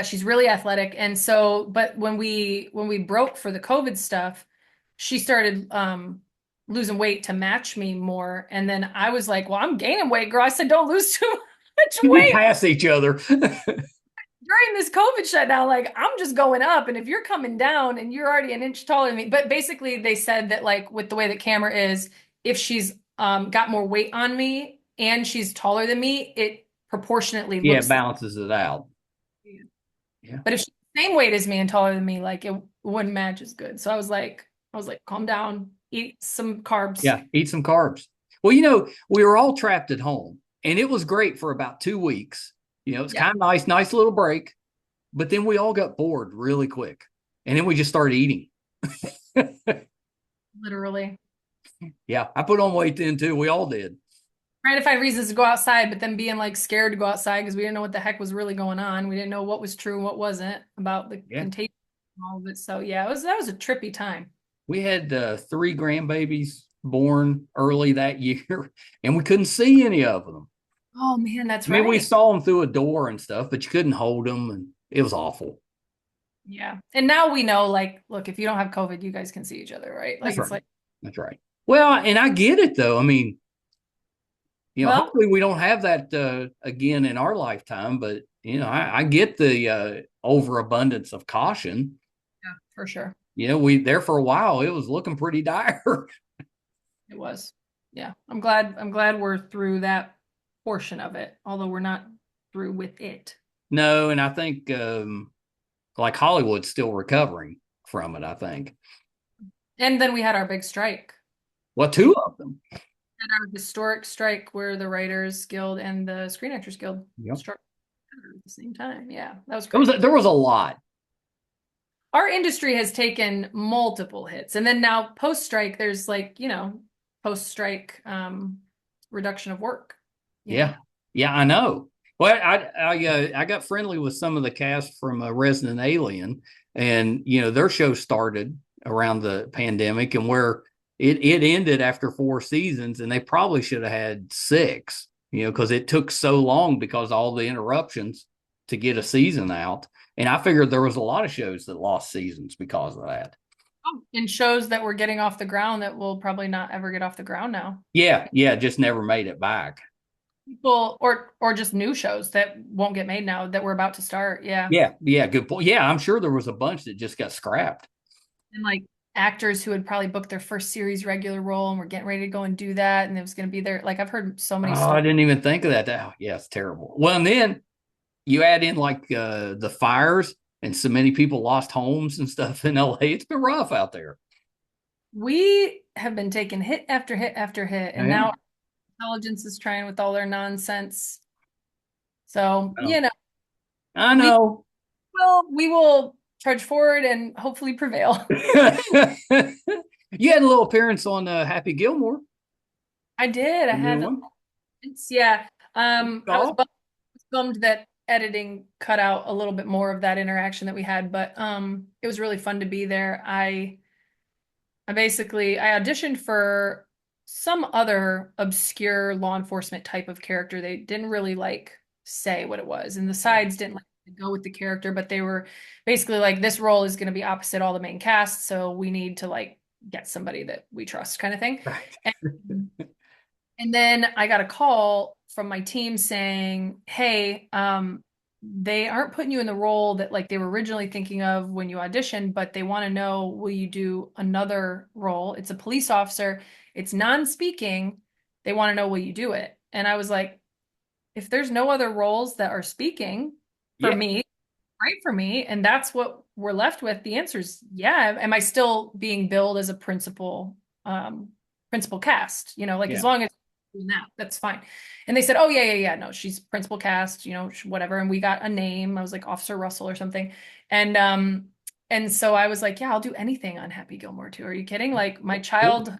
she's really athletic. And so, but when we broke for the COVID stuff, she started losing weight to match me more. And then I was like, well, I'm gaining weight, girl. I said, don't lose too much weight.
Pass each other.
During this COVID shutdown, like I'm just going up. And if you're coming down and you're already an inch taller than me, but basically they said that like with the way that camera is, if she's got more weight on me and she's taller than me, it proportionately looks
it balances it out.
Yeah. But if she's the same weight as me and taller than me, like it wouldn't match as good. So I was like, calm down, eat some carbs.
Yeah, eat some carbs. Well, we were all trapped at home, and it was great for about 2 weeks. It's kind of nice little break. But then we all got bored really quick, and then we just started eating.
Literally.
Yeah, I put on weight then too. We all did.
Trying to find reasons to go outside, but then being like scared to go outside because we didn't know what the heck was really going on. We didn't know what was true and what wasn't about the contagion and all of it. So yeah, that was a trippy time.
We had 3 grandbabies born early that year, and we couldn't see any of them.
Oh man, that's right.
I mean, we saw them through a door and stuff, but you couldn't hold them, and it was awful.
Yeah. And now we know, like, look, if you don't have COVID, you guys can see each other, right? Like,
That's
it's
right.
like,
That's right. Well, and I get it though. I mean,
well,
hopefully we don't have that again in our lifetime, but I get the overabundance of caution.
yeah, for sure.
We there for a while, it was looking pretty dire.
It was. Yeah. I'm glad we're through that portion of it, although we're not through with it.
No, and I think like Hollywood's still recovering from it, I think.
And then we had our big strike.
Well, two of them.
Had our historic strike where the Writers Guild and the Screen Actors Guild
Yep.
struck at the same time. Yeah, that was
There was
great.
there was a lot.
Our industry has taken multiple hits. And then now post-strike, there's like, post-strike reduction of work.
Yeah. Yeah, I know. Well, I got friendly with some of the cast from Resident Alien, and their show started around the pandemic, and where it ended after 4 seasons, and they probably should have had six, because it took so long because all the interruptions to get a season out. And I figured there was a lot of shows that lost seasons because of that.
And shows that were getting off the ground that will probably not ever get off the ground now.
Yeah, just never made it back.
People or just new shows that won't get made now that we're about to start. Yeah.
Yeah, good point. Yeah, I'm sure there was a bunch that just got scrapped.
And like actors who had probably booked their first series regular role and were getting ready to go and do that. And it was going to be there. Like I've heard so many
Oh, I
stories.
didn't even think of that. Yeah, it's terrible. Well, and then you add in like the fires, and so many people lost homes and stuff in LA. It's been rough out there.
We have been taking hit after hit after hit. And
Yeah.
now intelligence is trying with all their nonsense. So,
Oh, I
we
know.
we will trudge forward and hopefully prevail.
You had a little appearance on Happy Gilmore,
I did. I
the new
had,
one.
yeah. I was
Oh,
bummed that editing cut out a little bit more of that interaction that we had, but it was really fun to be there. I auditioned for some other obscure law enforcement type of character. They didn't really like say what it was, and the sides didn't like to go with the character, but they were basically like, this role is going to be opposite all the main cast, so we need to like get somebody that we trust, kind of thing.
right.
And, and then I got a call from my team saying, "Hey, they aren't putting you in the role that like they were originally thinking of when you auditioned, but they want to know, will you do another role? It's a police officer. It's non-speaking. They want to know, will you do it?" And I was like, if there's no other roles that are speaking for
Yeah,
me, right for me, and that's what we're left with, the answer is yeah. Am I still being billed as a principal cast? Like as
yeah.
long as doing that, that's fine. And they said, oh yeah. No, she's principal cast, whatever. And we got a name. I was like Officer Russell or something. And so I was like, yeah, I'll do anything on Happy Gilmore too. Are you kidding? Like my child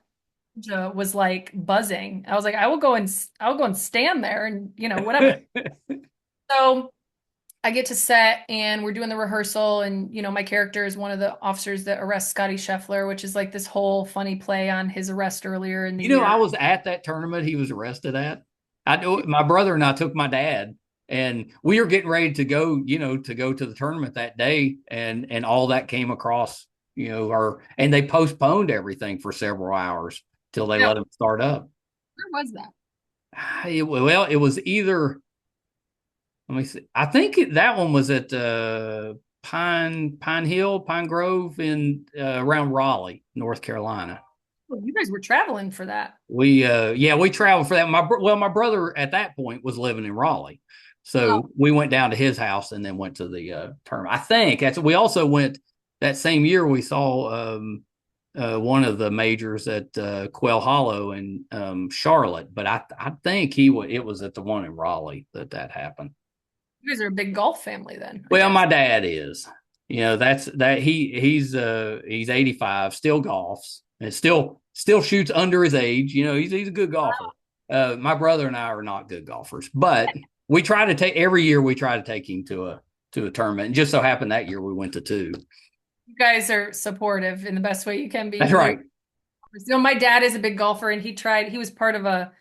was like buzzing. I was like, I'll go and stand there and whatever. So I get to set and we're doing the rehearsal, and my character is one of the officers that arrests Scotty Scheffler, which is like this whole funny play on his arrest earlier in the
I
year.
was at that tournament he was arrested at. My brother and I took my dad, and we were getting ready to go, to go to the tournament that day, and all that came across, and they postponed everything for several hours till they
Yeah,
let him start up.
where was that?
Well, it was either, let me see. I think that one was at Pine Hill, Pine Grove in around Raleigh, North Carolina.
Oh, you guys were traveling for that.
We traveled for that. My brother at that point was living in Raleigh,
Oh,
so we went down to his house and then went to the tournament. I think we also went that same year. We saw one of the majors at Quail Hollow in Charlotte, but I think it was at the one in Raleigh that happened.
you guys are a big golf family then, I
Well,
guess.
my dad is. That's that he's 85, still golfs, and still shoots under his age. He's a good golfer. My brother and I are not good golfers, but we try to take every year we try to take him to a tournament. And just so happened that year we went to two.
You guys are supportive in the best way you can be.
That's right.
My dad is a big golfer, and he was part of a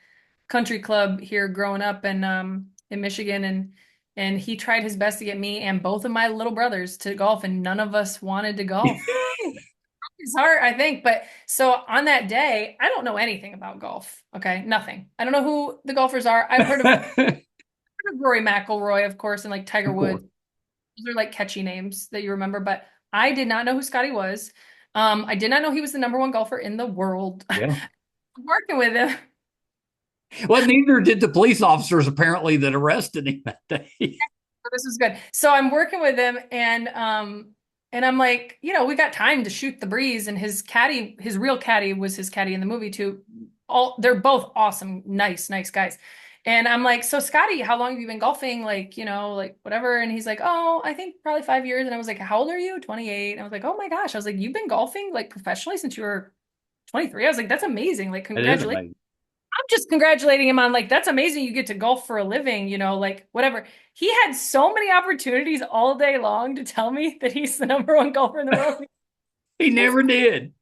country club here growing up in Michigan, and and he tried his best to get me and both of my little brothers to golf, and none of us wanted to golf. His heart, I think. But so on that day, I don't know anything about golf. Okay, nothing. I don't know who the golfers are. I've heard of Rory McIlroy, of course, and like Tiger
Of course.
Woods. Those are like catchy names that you remember, but I did not know who Scotty was. I did not know he was the number one golfer in the world.
Yeah.
I'm working with him.
Well, neither did the police officers apparently that arrested him that day.
This was good. So I'm working with him, and I'm like, we got time to shoot the breeze, and his caddy, his real caddy was his caddy in the movie too. They're both awesome, nice guys. And I'm like, so Scotty, how long have you been golfing? Like, like whatever. And he's like, oh, I think probably 5 years. And I was like, how old are you? 28. And I was like, oh my gosh. I was like, you've been golfing like professionally since you were 23. I was like, that's amazing. Like,
It is
congratulations.
amazing.
I'm just congratulating him on like, that's amazing. You get to golf for a living, like whatever. He had so many opportunities all day long to tell me that he's the number one golfer in the world.
He never did.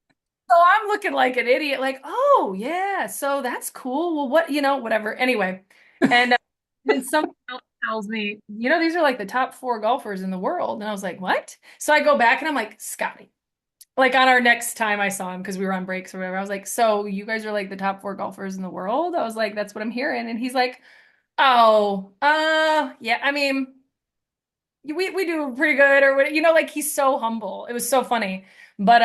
So I'm looking like an idiot, like, oh yeah, so that's cool. Well, whatever. Anyway, and then someone else tells me, these are like the top 4 golfers in the world, and I was like, what? So I go back and I'm like, Scotty, like on our next time I saw him because we were on breaks or whatever. I was like, so you guys are like the top 4 golfers in the world? I was like, that's what I'm hearing, and he's like, oh, yeah. I mean, we do pretty good, or what? Like he's so humble. It was so funny, but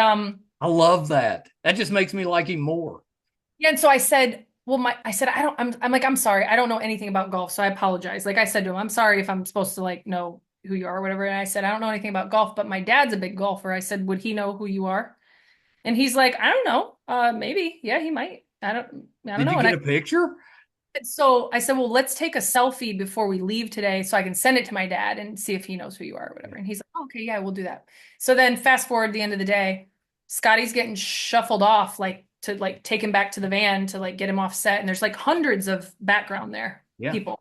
I love that. That just makes me like him more.
yeah, and so I said, well, I said, I'm like, I'm sorry. I don't know anything about golf. So I apologize. Like I said to him, I'm sorry if I'm supposed to like know who you are or whatever. And I said, I don't know anything about golf, but my dad's a big golfer. I said, would he know who you are? And he's like, I don't know. Maybe. Yeah, he might. I don't
Did
know.
you
And
get a picture?
so I said, well, let's take a selfie before we leave today so I can send it to my dad and see if he knows who you are or whatever. And he's like, oh, okay, yeah, we'll do that. So then fast forward the end of the day, Scotty's getting shuffled off like to like take him back to the van to like get him off set. And there's like hundreds of background there,
Yeah.
people.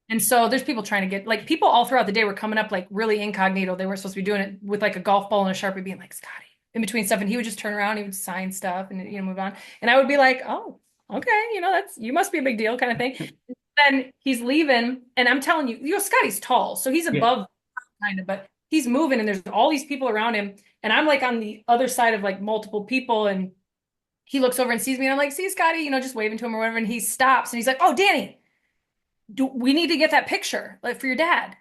And so there's people trying to get like people all throughout the day were coming up like really incognito. They weren't supposed to be doing it with like a golf ball and a Sharpie being like, Scotty, in between stuff. And he would just turn around, he would sign stuff and move on. And I would be like, oh, okay, that's you must be a big deal kind of thing. Then he's leaving, and I'm telling you, Scotty's tall, so he's above kind of, but he's moving, and there's all these people around him, and I'm like on the other side of like multiple people, and he looks over and sees me, and I'm like, see Scotty, just waving to him or whatever, and he stops, and he's like, oh, Dani, we need to get that picture like for your dad.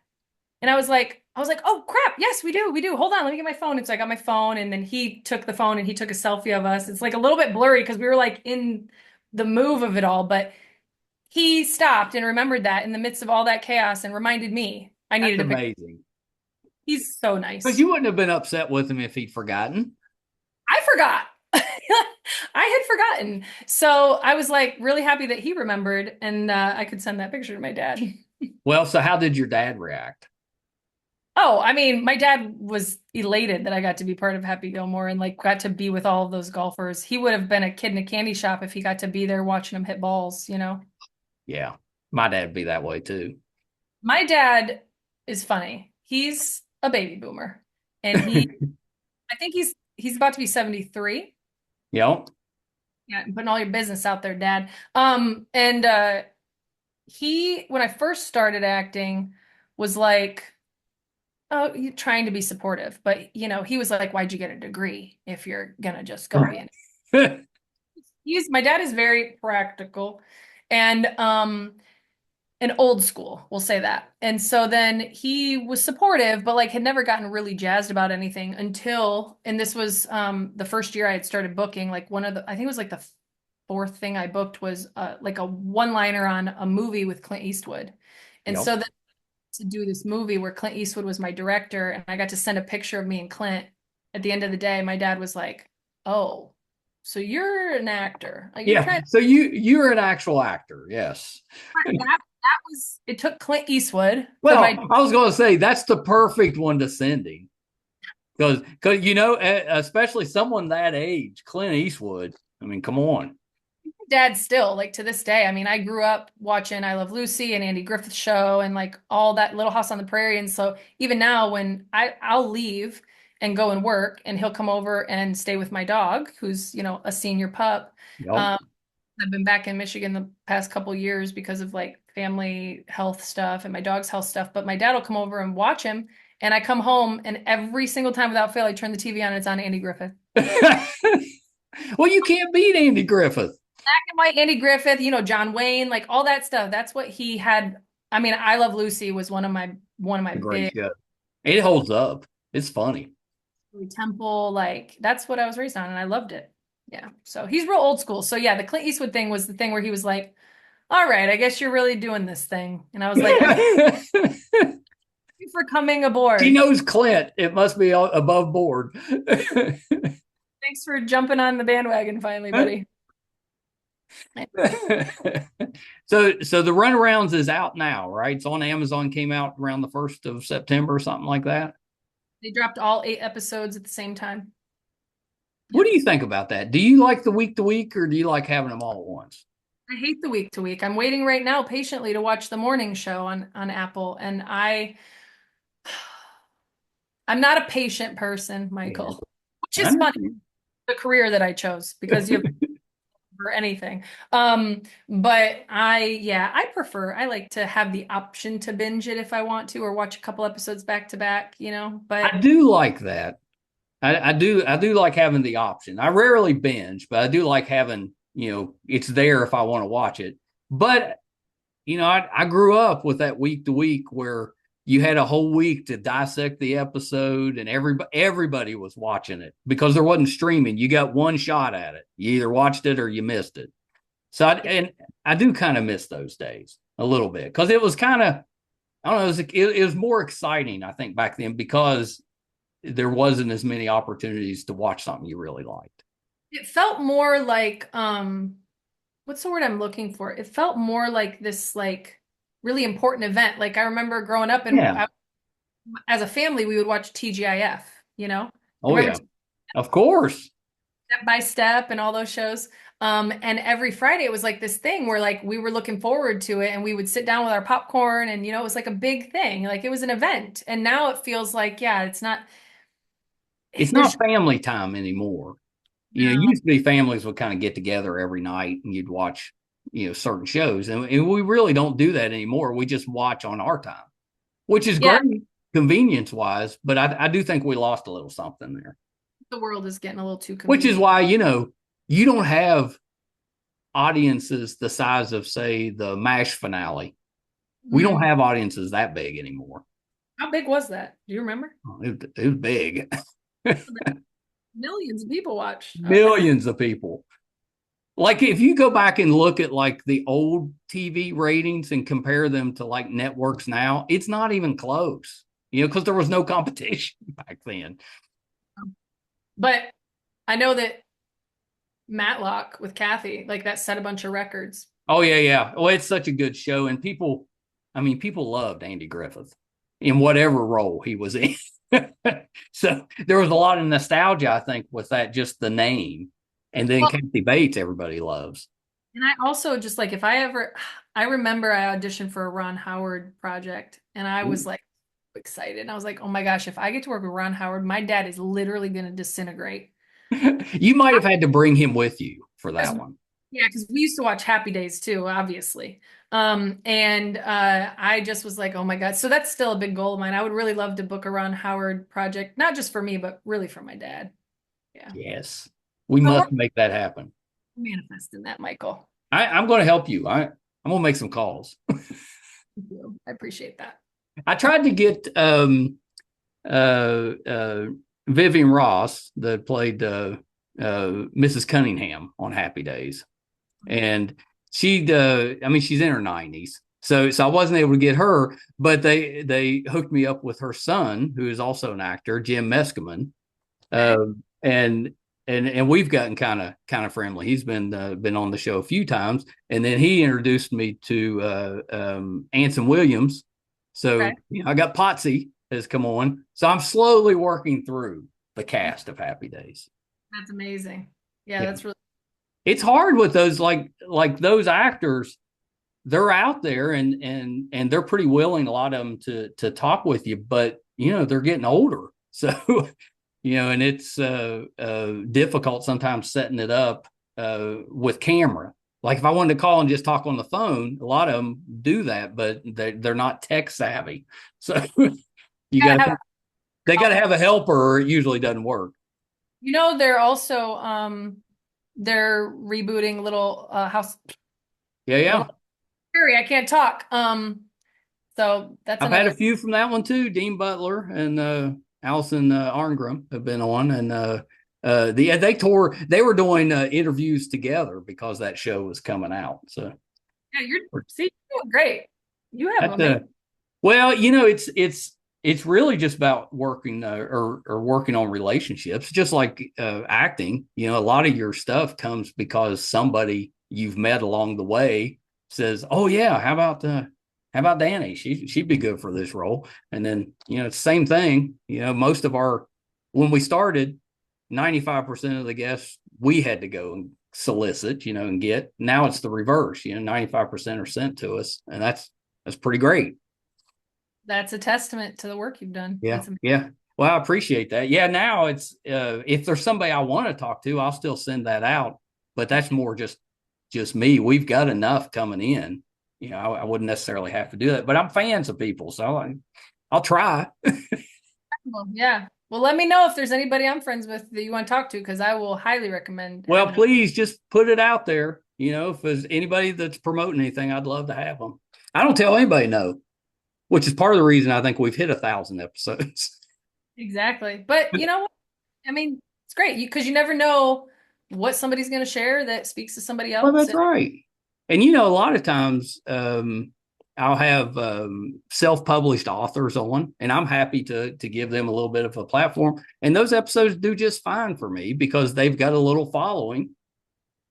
And I was like, oh crap, yes, we do. Hold on, let me get my phone. And so I got my phone, and then he took the phone and he took a selfie of us. It's like a little bit blurry because we were like in the move of it all, but he stopped and remembered that in the midst of all that chaos and reminded me I needed
That's
a picture.
amazing.
He's so nice.
Because you wouldn't have been upset with him if he'd forgotten.
I forgot. I had forgotten. So I was like really happy that he remembered, and I could send that picture to my dad.
Well, so how did your dad react?
Oh, I mean, my dad was elated that I got to be part of Happy Gilmore and like got to be with all of those golfers. He would have been a kid in a candy shop if he got to be there watching them hit balls,
Yeah, my dad'd be that way too.
My dad is funny. He's a baby boomer, and I think he's about to be 73.
Yep.
Yeah, putting all your business out there, Dad. And he, when I first started acting, was like, oh, you're trying to be supportive, but he was like, why'd you get a degree if you're gonna just go be in? My dad is very practical and old school, we'll say that. And so then he was supportive, but like had never gotten really jazzed about anything until, and this was the first year I had started booking, like I think it was like the 4th thing I booked was like a one-liner on a movie with Clint Eastwood. And so then to do this movie where Clint Eastwood was my director, and I got to send a picture of me and Clint. At the end of the day, my dad was like, oh, so you're an actor. Like,
so you're an actual actor. Yes.
that was, it took Clint Eastwood.
Well, I was going to say that's the perfect one to send him. Because especially someone that age, Clint Eastwood. I mean, come on.
Dad still, like to this day. I mean, I grew up watching I Love Lucy and Andy Griffith Show and like all that, Little House on the Prairie. And so even now when I'll leave and go and work, and he'll come over and stay with my dog, who's, a senior pup.
Yep.
I've been back in Michigan the past couple years because of like family health stuff and my dog's health stuff. But my dad will come over and watch him. And I come home and every single time without fail, I turn the TV on and it's on Andy Griffith.
Well, you can't beat Andy Griffith.
Black and white Andy Griffith, John Wayne, like all that stuff. That's what he had. I mean, I Love Lucy was one of my
A great
big
show. It holds up. It's funny.
Temple, like that's what I was raised on and I loved it. Yeah. So he's real old school. So yeah, the Clint Eastwood thing was the thing where he was like, all right, I guess you're really doing this thing. And I was like, thank you for coming aboard.
She knows Clint. It must be above board.
Thanks for jumping on the bandwagon finally, buddy.
So the Runarounds is out now, right? It's on Amazon, came out around the 1st of September or something like that.
They dropped all 8 episodes at the same time.
What do you think about that? Do you like the week to week or do you like having them all at once?
I hate the week to week. I'm waiting right now patiently to watch the morning show on Apple. And I'm not a patient person, Michael, which is funny, the career that I chose because you have for anything. But I like to have the option to binge it if I want to, or watch a couple episodes back to back, but
I do like that. I do like having the option. I rarely binge, but I do like having, it's there if I want to watch it. But, I grew up with that week to week where you had a whole week to dissect the episode and everybody was watching it because there wasn't streaming. You got one shot at it. You either watched it or you missed it. So I do kind of miss those days a little bit because it was kind of, I don't know, it was more exciting, I think, back then because there wasn't as many opportunities to watch something you really liked.
it felt more like, what's the word I'm looking for? It felt more like this, like, really important event. Like I remember growing up and as a family, we would watch TGIF,
Oh,
remember
yeah. Of course.
Step by Step and all those shows. And every Friday it was like this thing where like we were looking forward to it and we would sit down with our popcorn and it was like a big thing. Like it was an event. And now it feels like, yeah, it's not
family time anymore.
no.
Used to be families would kind of get together every night and you'd watch, certain shows. And we really don't do that anymore. We just watch on our time, which is great convenience wise. But I do think we lost a little something there.
The world is getting a little too convenient.
Which is why, you don't have audiences the size of, say, the MASH finale. We don't have audiences that big anymore.
How big was that? Do you remember?
Oh, it was big.
Millions of people watched.
Millions of people. Like if you go back and look at like the old TV ratings and compare them to like networks now, it's not even close, because there was no competition back then.
But I know that Matlock with Kathy, like that set a bunch of records.
Oh, yeah. Well, it's such a good show. And people loved Andy Griffith in whatever role he was in. So there was a lot of nostalgia, I think, with that, just the name. And then Kathy Bates, everybody loves.
And I also just like, I remember I auditioned for a Ron Howard project and I was like excited. I was like, oh my gosh, if I get to work with Ron Howard, my dad is literally going to disintegrate.
You might have had to bring him with you for that one.
Yeah, because we used to watch Happy Days too, obviously. I just was like, oh my God. So that's still a big goal of mine. I would really love to book a Ron Howard project, not just for me, but really for my dad. Yeah.
Yes. We must make that happen.
Manifesting that, Michael.
I'm going to help you. I'm going to make some calls.
Thank you. I appreciate that.
I tried to get Vivian Ross that played Mrs. Cunningham on Happy Days. And she's in her 90s. So I wasn't able to get her, but they hooked me up with her son, who is also an actor, Jim Meskimen. And we've gotten kind of friendly. He's been on the show a few times, and then he introduced me to Anson Williams. So I got Potsy has come on. So I'm slowly working through the cast of Happy Days.
That's amazing. Yeah, that's really.
It's hard with those like those actors. They're out there and they're pretty willing, a lot of them, to talk with you, but they're getting older. So and it's difficult sometimes setting it up with camera. Like if I wanted to call and just talk on the phone, a lot of them do that, but they're not tech savvy. So you
Gotta
got
have
to they got to have a helper, or it usually doesn't work.
they're also they're rebooting Little House.
Yeah, yeah.
Little Harry, I can't talk. So that's
I've had a
another.
few from that one too. Dean Butler and Allison Arngrim have been on, and they were doing interviews together because that show was coming out. So
Yeah, you're doing great. You have
that's
amazing.
well, it's really just about working or working on relationships, just like acting. A lot of your stuff comes because somebody you've met along the way says, "Oh yeah, how about Dani? She'd be good for this role." And then it's the same thing. Most of our when we started, 95% of the guests we had to go and solicit, and get. Now it's the reverse. 95% are sent to us, and that's pretty great.
That's a testament to the work you've done.
Yeah,
That's amazing.
yeah. Well, I appreciate that. Yeah, now it's if there's somebody I want to talk to, I'll still send that out. But that's more just me. We've got enough coming in. I wouldn't necessarily have to do that. But I'm fans of people, so I'll try.
Well, yeah. Well, let me know if there's anybody I'm friends with that you want to talk to, because I will highly recommend
Well,
having a.
please just put it out there. If there's anybody that's promoting anything, I'd love to have them. I don't tell anybody no, which is part of the reason I think we've hit 1,000 episodes.
Exactly. But you know what? I mean, it's great because you never know what somebody's going to share that speaks to somebody
Well,
else.
that's right. And a lot of times I'll have self-published authors on, and I'm happy to give them a little bit of a platform. And those episodes do just fine for me because they've got a little following.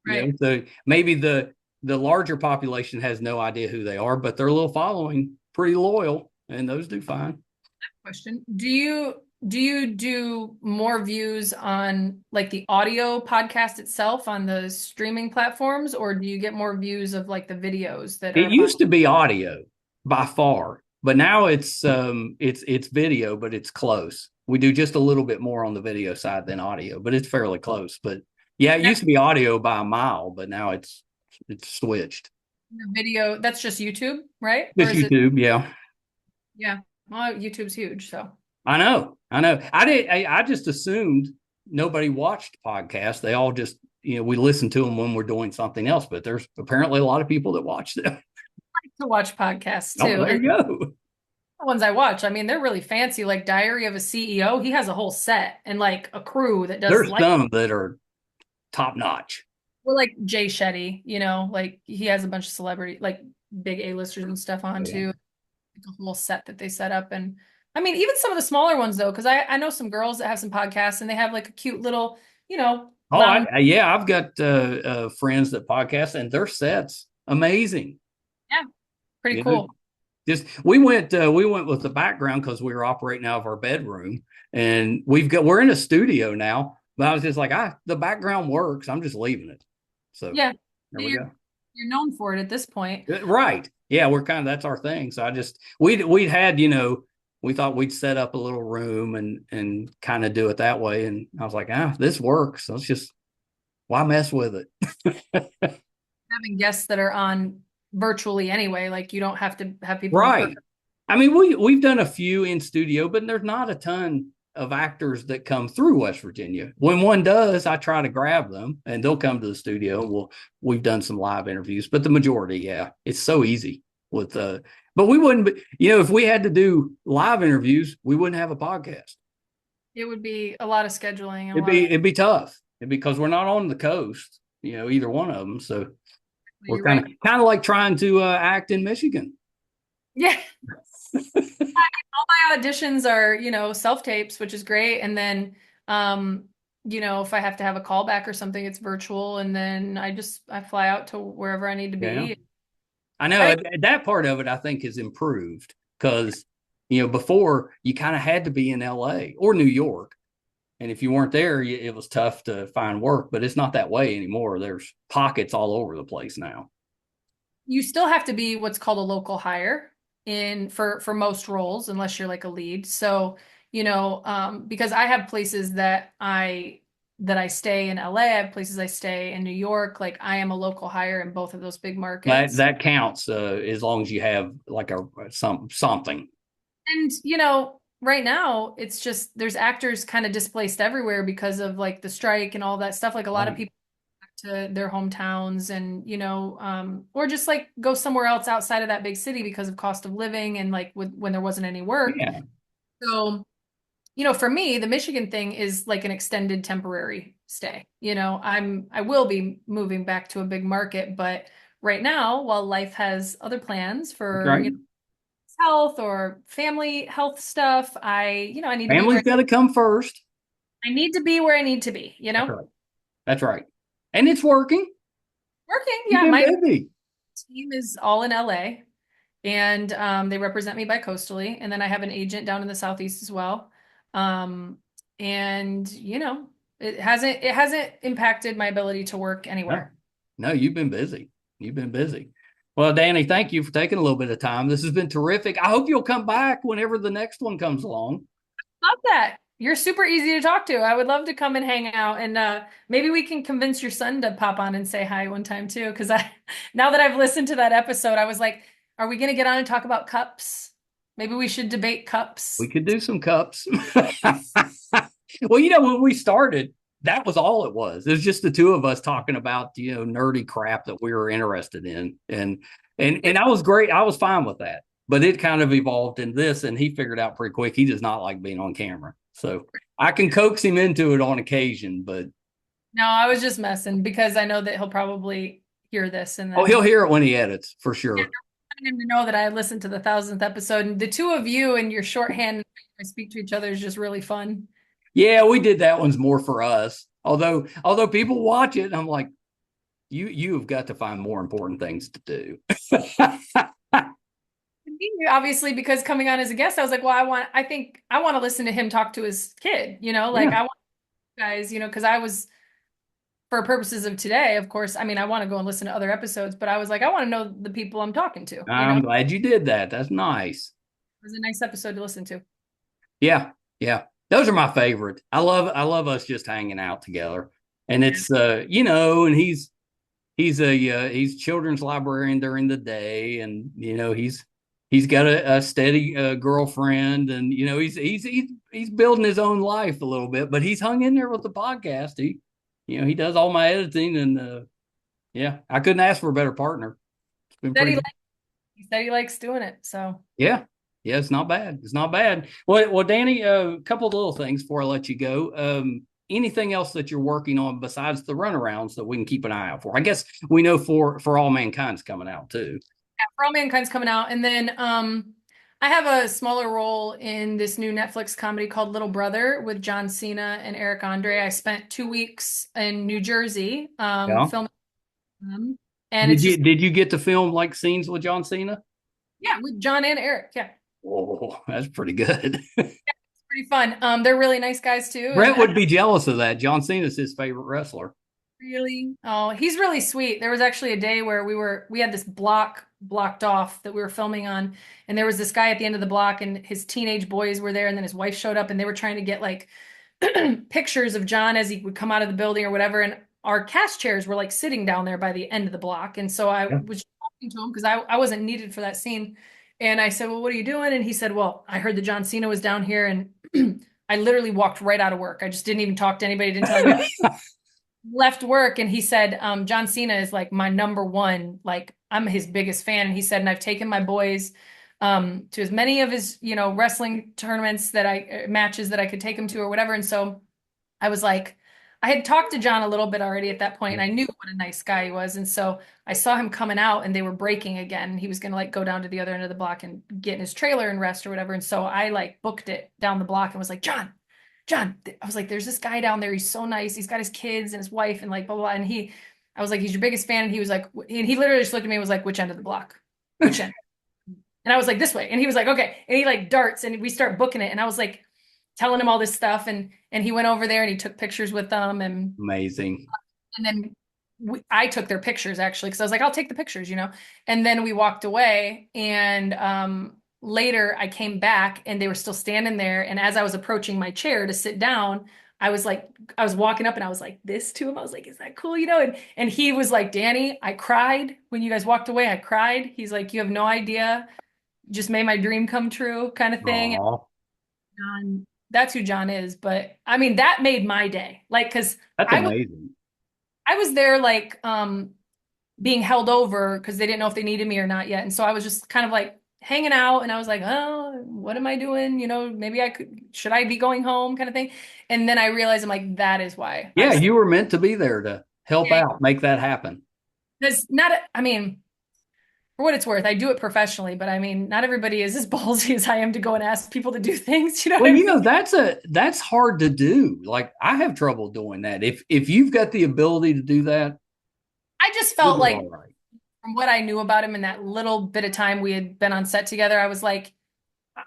Right.
So maybe the larger population has no idea who they are, but their little following pretty loyal, and those do fine.
Question. Do you do more views on like the audio podcast itself on the streaming platforms, or do you get more views of like the videos that
It
are up on?
used to be audio by far, but now it's video, but it's close. We do just a little bit more on the video side than audio, but it's fairly close. But yeah, it used to be audio by a mile, but now it's switched.
The video, that's just YouTube, right? Or
Just
is it?
YouTube, yeah.
Yeah. Well, YouTube's huge, so.
I know, I know. I just assumed nobody watched podcasts. They all just we listen to them when we're doing something else. But there's apparently a lot of people that watch them.
To watch podcasts
Oh,
too.
there
And
you go.
the ones I watch, I mean, they're really fancy, like Diary of a CEO. He has a whole set and like a crew that does
There's
like,
some that are top notch.
well, like Jay Shetty, like he has a bunch of celebrity, like big A-listers and stuff on
Yeah.
too. Like a whole set that they set up. And I mean, even some of the smaller ones though, because I know some girls that have some podcasts and they have like a cute little,
Oh,
lounge.
yeah, I've got friends that podcast, and their sets amazing.
Yeah, pretty
You know,
cool.
just we went with the background because we were operating out of our bedroom, and we're in a studio now. But I was just like, the background works. I'm just leaving it. So
Yeah.
there we
You're
go.
you're known for it at this point.
Right. Yeah, we're that's our thing. So we'd had, we thought we'd set up a little room and kind of do it that way. And I was like, this works. Let's just why mess with it?
Having guests that are on virtually anyway, like you don't have to have people in
Right.
person.
I mean, we've done a few in studio, but there's not a ton of actors that come through West Virginia. When one does, I try to grab them and they'll come to the studio. We've done some live interviews, but the majority, yeah, it's so easy with but we wouldn't be, if we had to do live interviews, we wouldn't have a podcast.
It would be a lot of scheduling and a
It'd
lot
be
of.
it'd be tough because we're not on the coast, either one of them. So we're
You're
kind
right.
of like trying to act in Michigan.
Yeah. All my auditions are, self tapes, which is great. And then, if I have to have a callback or something, it's virtual. And then I fly out to wherever I need to
Yeah.
be.
I know that part of it I think has improved because before you kind of had to be in LA or New York, and if you weren't there, it was tough to find work. But it's not that way anymore. There's pockets all over the place now.
You still have to be what's called a local hire for most roles, unless you're like a lead. So, because I have places that I that I stay in LA. I have places I stay in New York. Like I am a local hire in both of those big
That
markets.
that counts as long as you have like something.
And right now it's just there's actors kind of displaced everywhere because of like the strike and all that stuff. Like a lot of
Right.
people to their hometowns and or just like go somewhere else outside of that big city because of cost of living and like when there wasn't any work.
Yeah.
So for me, the Michigan thing is like an extended temporary stay. I will be moving back to a big market, but right now, while life has other plans
That's
for
right.
health or family health stuff, I need to be
Family's got to come first.
I need to be where I need to be,
That's right. That's right. And it's working.
Working.
You've
Yeah,
been
my
busy.
team is all in LA and they represent me bi-coastally. And then I have an agent down in the Southeast as well. Um, and it hasn't impacted my ability to work
No,
anywhere.
no, you've been busy. You've been busy. Well, Dani, thank you for taking a little bit of time. This has been terrific. I hope you'll come back whenever the next one comes along.
Love that. You're super easy to talk to. I would love to come and hang out and maybe we can convince your son to pop on and say hi one time too. Because I now that I've listened to that episode, I was like, are we gonna get on and talk about cups? Maybe we should debate cups.
We could do some cups. Well, when we started, that was all it was. It was just the two of us talking about, nerdy crap that we were interested in. And I was great. I was fine with that. But it kind of evolved in this, and he figured out pretty quick he does not like being on camera. So I can coax him into it on occasion, but
No, I was just messing because I know that he'll probably hear this and
oh,
then
he'll hear it when he edits for
yeah,
sure.
I want him to know that I listened to the 1,000th episode. And the two of you and your shorthand I speak to each other is just really fun.
Yeah, we did that one's more for us. Although people watch it, I'm like, you have got to find more important things to do.
Obviously, because coming on as a guest, I was like, well, I think I want to listen to him talk to his kid, like
Yeah.
I want you guys, because I was, for purposes of today, of course, I mean, I want to go and listen to other episodes, but I was like, I want to know the people I'm talking to,
I'm
It
glad you did that. That's nice.
was a nice episode to listen to.
Yeah, yeah. Those are my favorite. I love us just hanging out together. And it's and he's children's librarian during the day, and he's got a steady girlfriend, and he's building his own life a little bit, but he's hung in there with the podcast. He does all my editing, and yeah, I couldn't ask for a better partner. It's been
Said he,
pretty.
li- he said he likes doing it. So
Yeah. Yeah, it's not bad. It's not bad. Well, Dani, a couple of little things before I let you go. Anything else that you're working on besides the runarounds that we can keep an eye out for? I guess we know for All Mankind's coming out too.
yeah, For All Mankind's coming out. And then I have a smaller role in this new Netflix comedy called Little Brother with John Cena and Eric Andre. I spent 2 weeks in New Jersey
Yeah.
filming them. And
Did
it's
you
just,
did you get to film like scenes with John Cena?
yeah, with John and Eric. Yeah,
Oh, that's pretty good.
it's pretty fun. They're really nice guys too. And
Brett would be jealous of that. John Cena's his favorite wrestler.
really, oh, he's really sweet. There was actually a day where we had this blocked off that we were filming on, and there was this guy at the end of the block, and his teenage boys were there, and then his wife showed up, and they were trying to get like pictures of John as he would come out of the building or whatever, and our cast chairs were like sitting down there by the end of the block, and so I
Yeah.
was talking to him because I wasn't needed for that scene, and I said, "Well, what are you doing?" And he said, "Well, I heard that John Cena was down here, and I literally walked right out of work. I just didn't even talk to anybody, didn't tell anybody." Left work and he said, John Cena is like my number one, like I'm his biggest fan. And he said, and I've taken my boys to as many of his, wrestling tournaments matches that I could take him to or whatever. And so I was like, I had talked to John a little bit already at that point, and I knew what a nice guy he was. And so I saw him coming out and they were breaking again. He was going to like go down to the other end of the block and get in his trailer and rest or whatever. And so I like booked it down the block and was like, John, I was like, there's this guy down there. He's so nice. He's got his kids and his wife and like blah, blah, blah. And I was like, he's your biggest fan. And he was like, and he literally just looked at me and was like, which end of the block? Which end? And I was like, this way. And he was like, okay. And he like darts and we start booking it. And I was like telling him all this stuff. And he went over there and he took pictures with them.
Amazing.
And then I took their pictures actually, because I was like, I'll take the pictures, And then we walked away and later I came back and they were still standing there. And as I was approaching my chair to sit down, I was like, I was walking up and I was like this to him. I was like, is that cool? You know, and he was like, Dani, I cried when you guys walked away. I cried. He's like, you have no idea. Just made my dream come true, kind of thing.
Aw,
John, that's who John is. But I mean, that made my day. Like, because
that's
I was
amazing.
I was there like being held over because they didn't know if they needed me or not yet. And so I was just kind of like hanging out and I was like, oh, what am I doing? You know, maybe should I be going home kind of thing. And then I realized I'm like, that is why
Yeah, you were meant to be there to help
yeah,
out, make that happen.
because not, I mean, for what it's worth, I do it professionally, but I mean, not everybody is as ballsy as I am to go and ask people to do things. You know what
Well,
I
you know,
mean?
that's hard to do. Like I have trouble doing that. If you've got the ability to do that,
I just
you'll
felt
do
like
all right.
from what I knew about him in that little bit of time we had been on set together, I was like,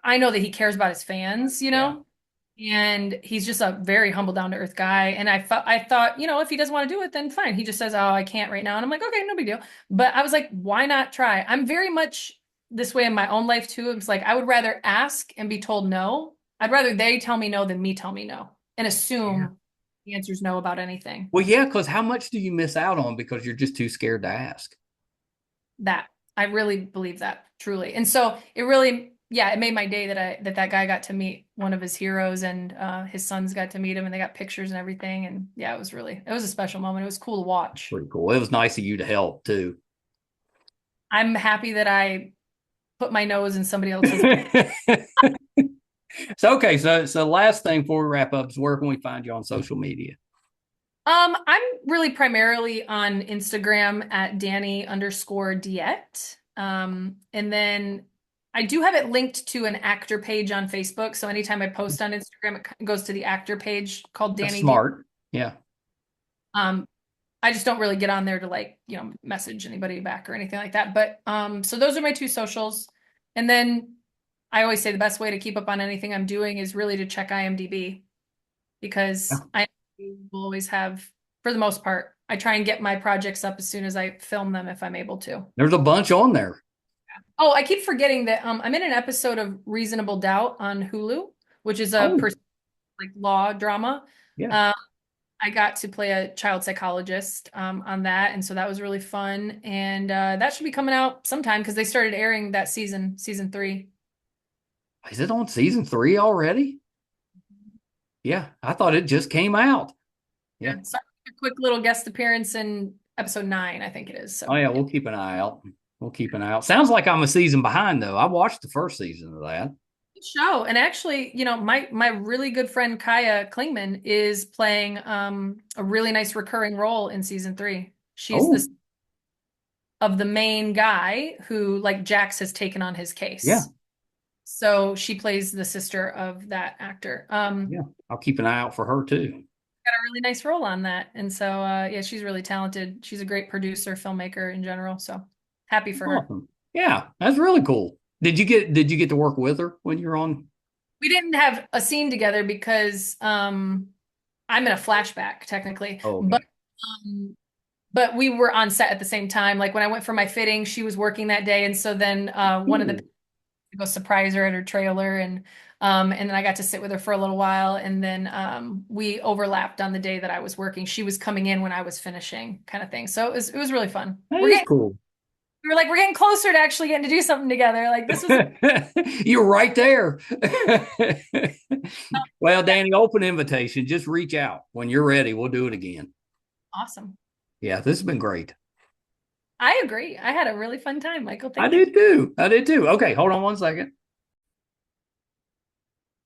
I know that he cares about his fans, you
Yeah.
know? And he's just a very humble, down to earth guy. And I thought, you know, if he doesn't want to do it, then fine. He just says, "Oh, I can't right now," and I'm like, "Okay, no big deal." But I was like, "Why not try?" I'm very much this way in my own life too. It's like I would rather ask and be told no. I'd rather they tell me no than me tell me no and
Yeah.
assume the answer's no about anything.
Well, yeah, because how much do you miss out on because you're just too scared to ask?
That I really believe that truly. And so it really, yeah, it made my day that that guy got to meet one of his heroes and his sons got to meet him and they got pictures and everything. And yeah, it was a special moment. It was cool to watch.
Pretty cool. It was nice of you to help too.
I'm happy that I put my nose in somebody else's.
So okay, so last thing before we wrap up is where can we find you on social media?
I'm really primarily on Instagram at Dani_Deetté. And then I do have it linked to an actor page on Facebook. So anytime I post on Instagram, it goes to the actor page called
That's
Dani Deetté.
smart. Yeah.
Um, I just don't really get on there to like, you know, message anybody back or anything like that. But so those are my two socials. And then I always say the best way to keep up on anything I'm doing is really to check IMDb because I will always have, for the most part, I try and get my projects up as soon as I film them if I'm able to.
There's a bunch on there.
Oh, I keep forgetting that I'm in an episode of Reasonable Doubt on Hulu, which is a
Oh,
like law drama.
yeah.
Um, I got to play a child psychologist on that, and so that was really fun. And that should be coming out sometime because they started airing that season 3.
Is it on season 3 already? Yeah, I thought it just came out. Yeah.
Yeah, so a quick little guest appearance in episode 9, I think it is.
Oh
So
yeah,
yeah.
we'll keep an eye out. We'll keep an eye out. Sounds like I'm a season behind though. I watched the first season of that.
Good show. And actually, you know, my really good friend Kaya Klingman is playing a really nice recurring role in season 3. She's
Oh,
this of the main guy who like Jax has taken on his
yeah,
case. So she plays the sister of that actor.
yeah. I'll keep an eye out for her too.
Got a really nice role on that. And so yeah, she's really talented. She's a great producer, filmmaker in general. So happy for her.
Awesome. Yeah, that's really cool. Did you get to work with her when you were on?
We didn't have a scene together because I'm in a flashback technically,
Oh, okay.
but we were on set at the same time. Like when I went for my fitting, she was working that day, and so then one of the
Ooh.
people go surprise her at her trailer, and then I got to sit with her for a little while, and then we overlapped on the day that I was working. She was coming in when I was finishing, kind of thing. So it was really fun.
That is cool.
We're getting closer to actually getting to do something together. Like this was
You're right there. Well, Dani, open invitation. Just reach out when you're ready. We'll do it again.
awesome.
Yeah, this has been great.
I agree. I had a really fun time, Michael.
I
Thank you.
did too. I did too. Okay, hold on one second.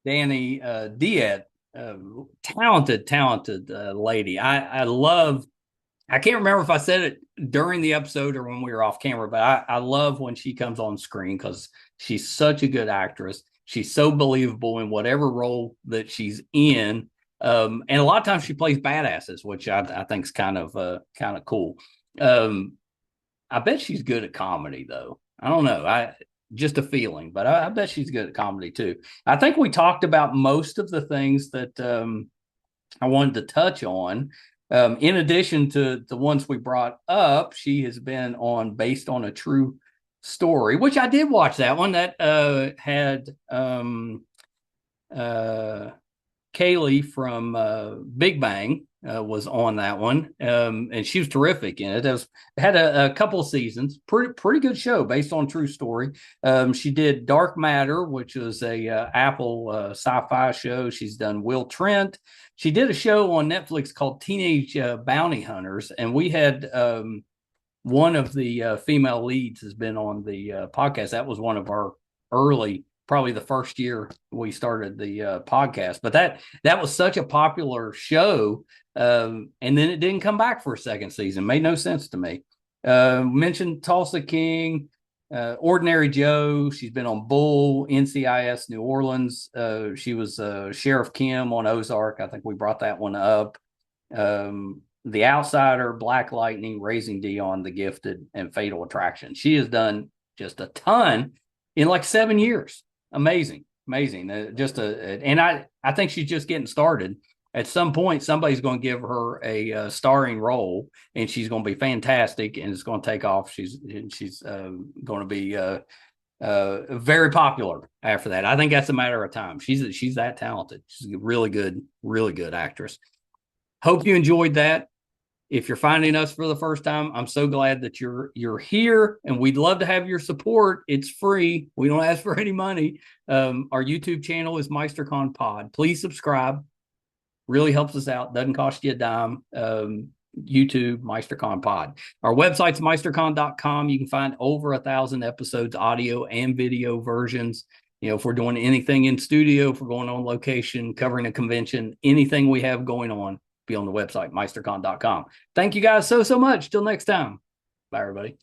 Dani Deetté, talented lady. I love. I can't remember if I said it during the episode or when we were off camera, but I love when she comes on screen because she's such a good actress. She's so believable in whatever role that she's in. And a lot of times she plays badasses, which I think is kind of cool. I bet she's good at comedy though. I don't know. I just a feeling, but I bet she's good at comedy too. I think we talked about most of the things that I wanted to touch on. In addition to the ones we brought up, she has been on Based on a True Story, which I did watch that one that had Kim Kaylee from Big Bang was on that one, and she was terrific in it. It had a couple of seasons, pretty good show based on true story. She did Dark Matter, which was a Apple sci-fi show. She's done Will Trent. She did a show on Netflix called Teenage Bounty Hunters, and we had one of the female leads has been on the podcast. That was one of our early, probably the first year we started the podcast. But that was such a popular show, and then it didn't come back for a second season. Made no sense to me. Mentioned Tulsa King, Ordinary Joe. She's been on Bull, NCIS New Orleans. She was Sheriff Kim on Ozark. I think we brought that one up. The Outsider, Black Lightning, Raising Dion, The Gifted, and Fatal Attraction. She has done just a ton in like 7 years. Amazing. And I think she's just getting started. At some point, somebody's going to give her a starring role, and she's going to be fantastic, and it's going to take off. She's going to be very popular after that. I think that's a matter of time. She's that talented. She's a really good actress. Hope you enjoyed that. If you're finding us for the first time, I'm so glad that you're here, and we'd love to have your support. It's free. We don't ask for any money. Our YouTube channel is MeisterCon Pod. Please subscribe. Really helps us out. Doesn't cost you a dime. YouTube, MeisterCon Pod. Our website's meistercon.com. You can find over 1,000 episodes, audio and video versions. If we're doing anything in studio, if we're going on location, covering a convention, anything we have going on, be on the website, meistercon.com. Thank you guys so much. Till next time. Bye, everybody.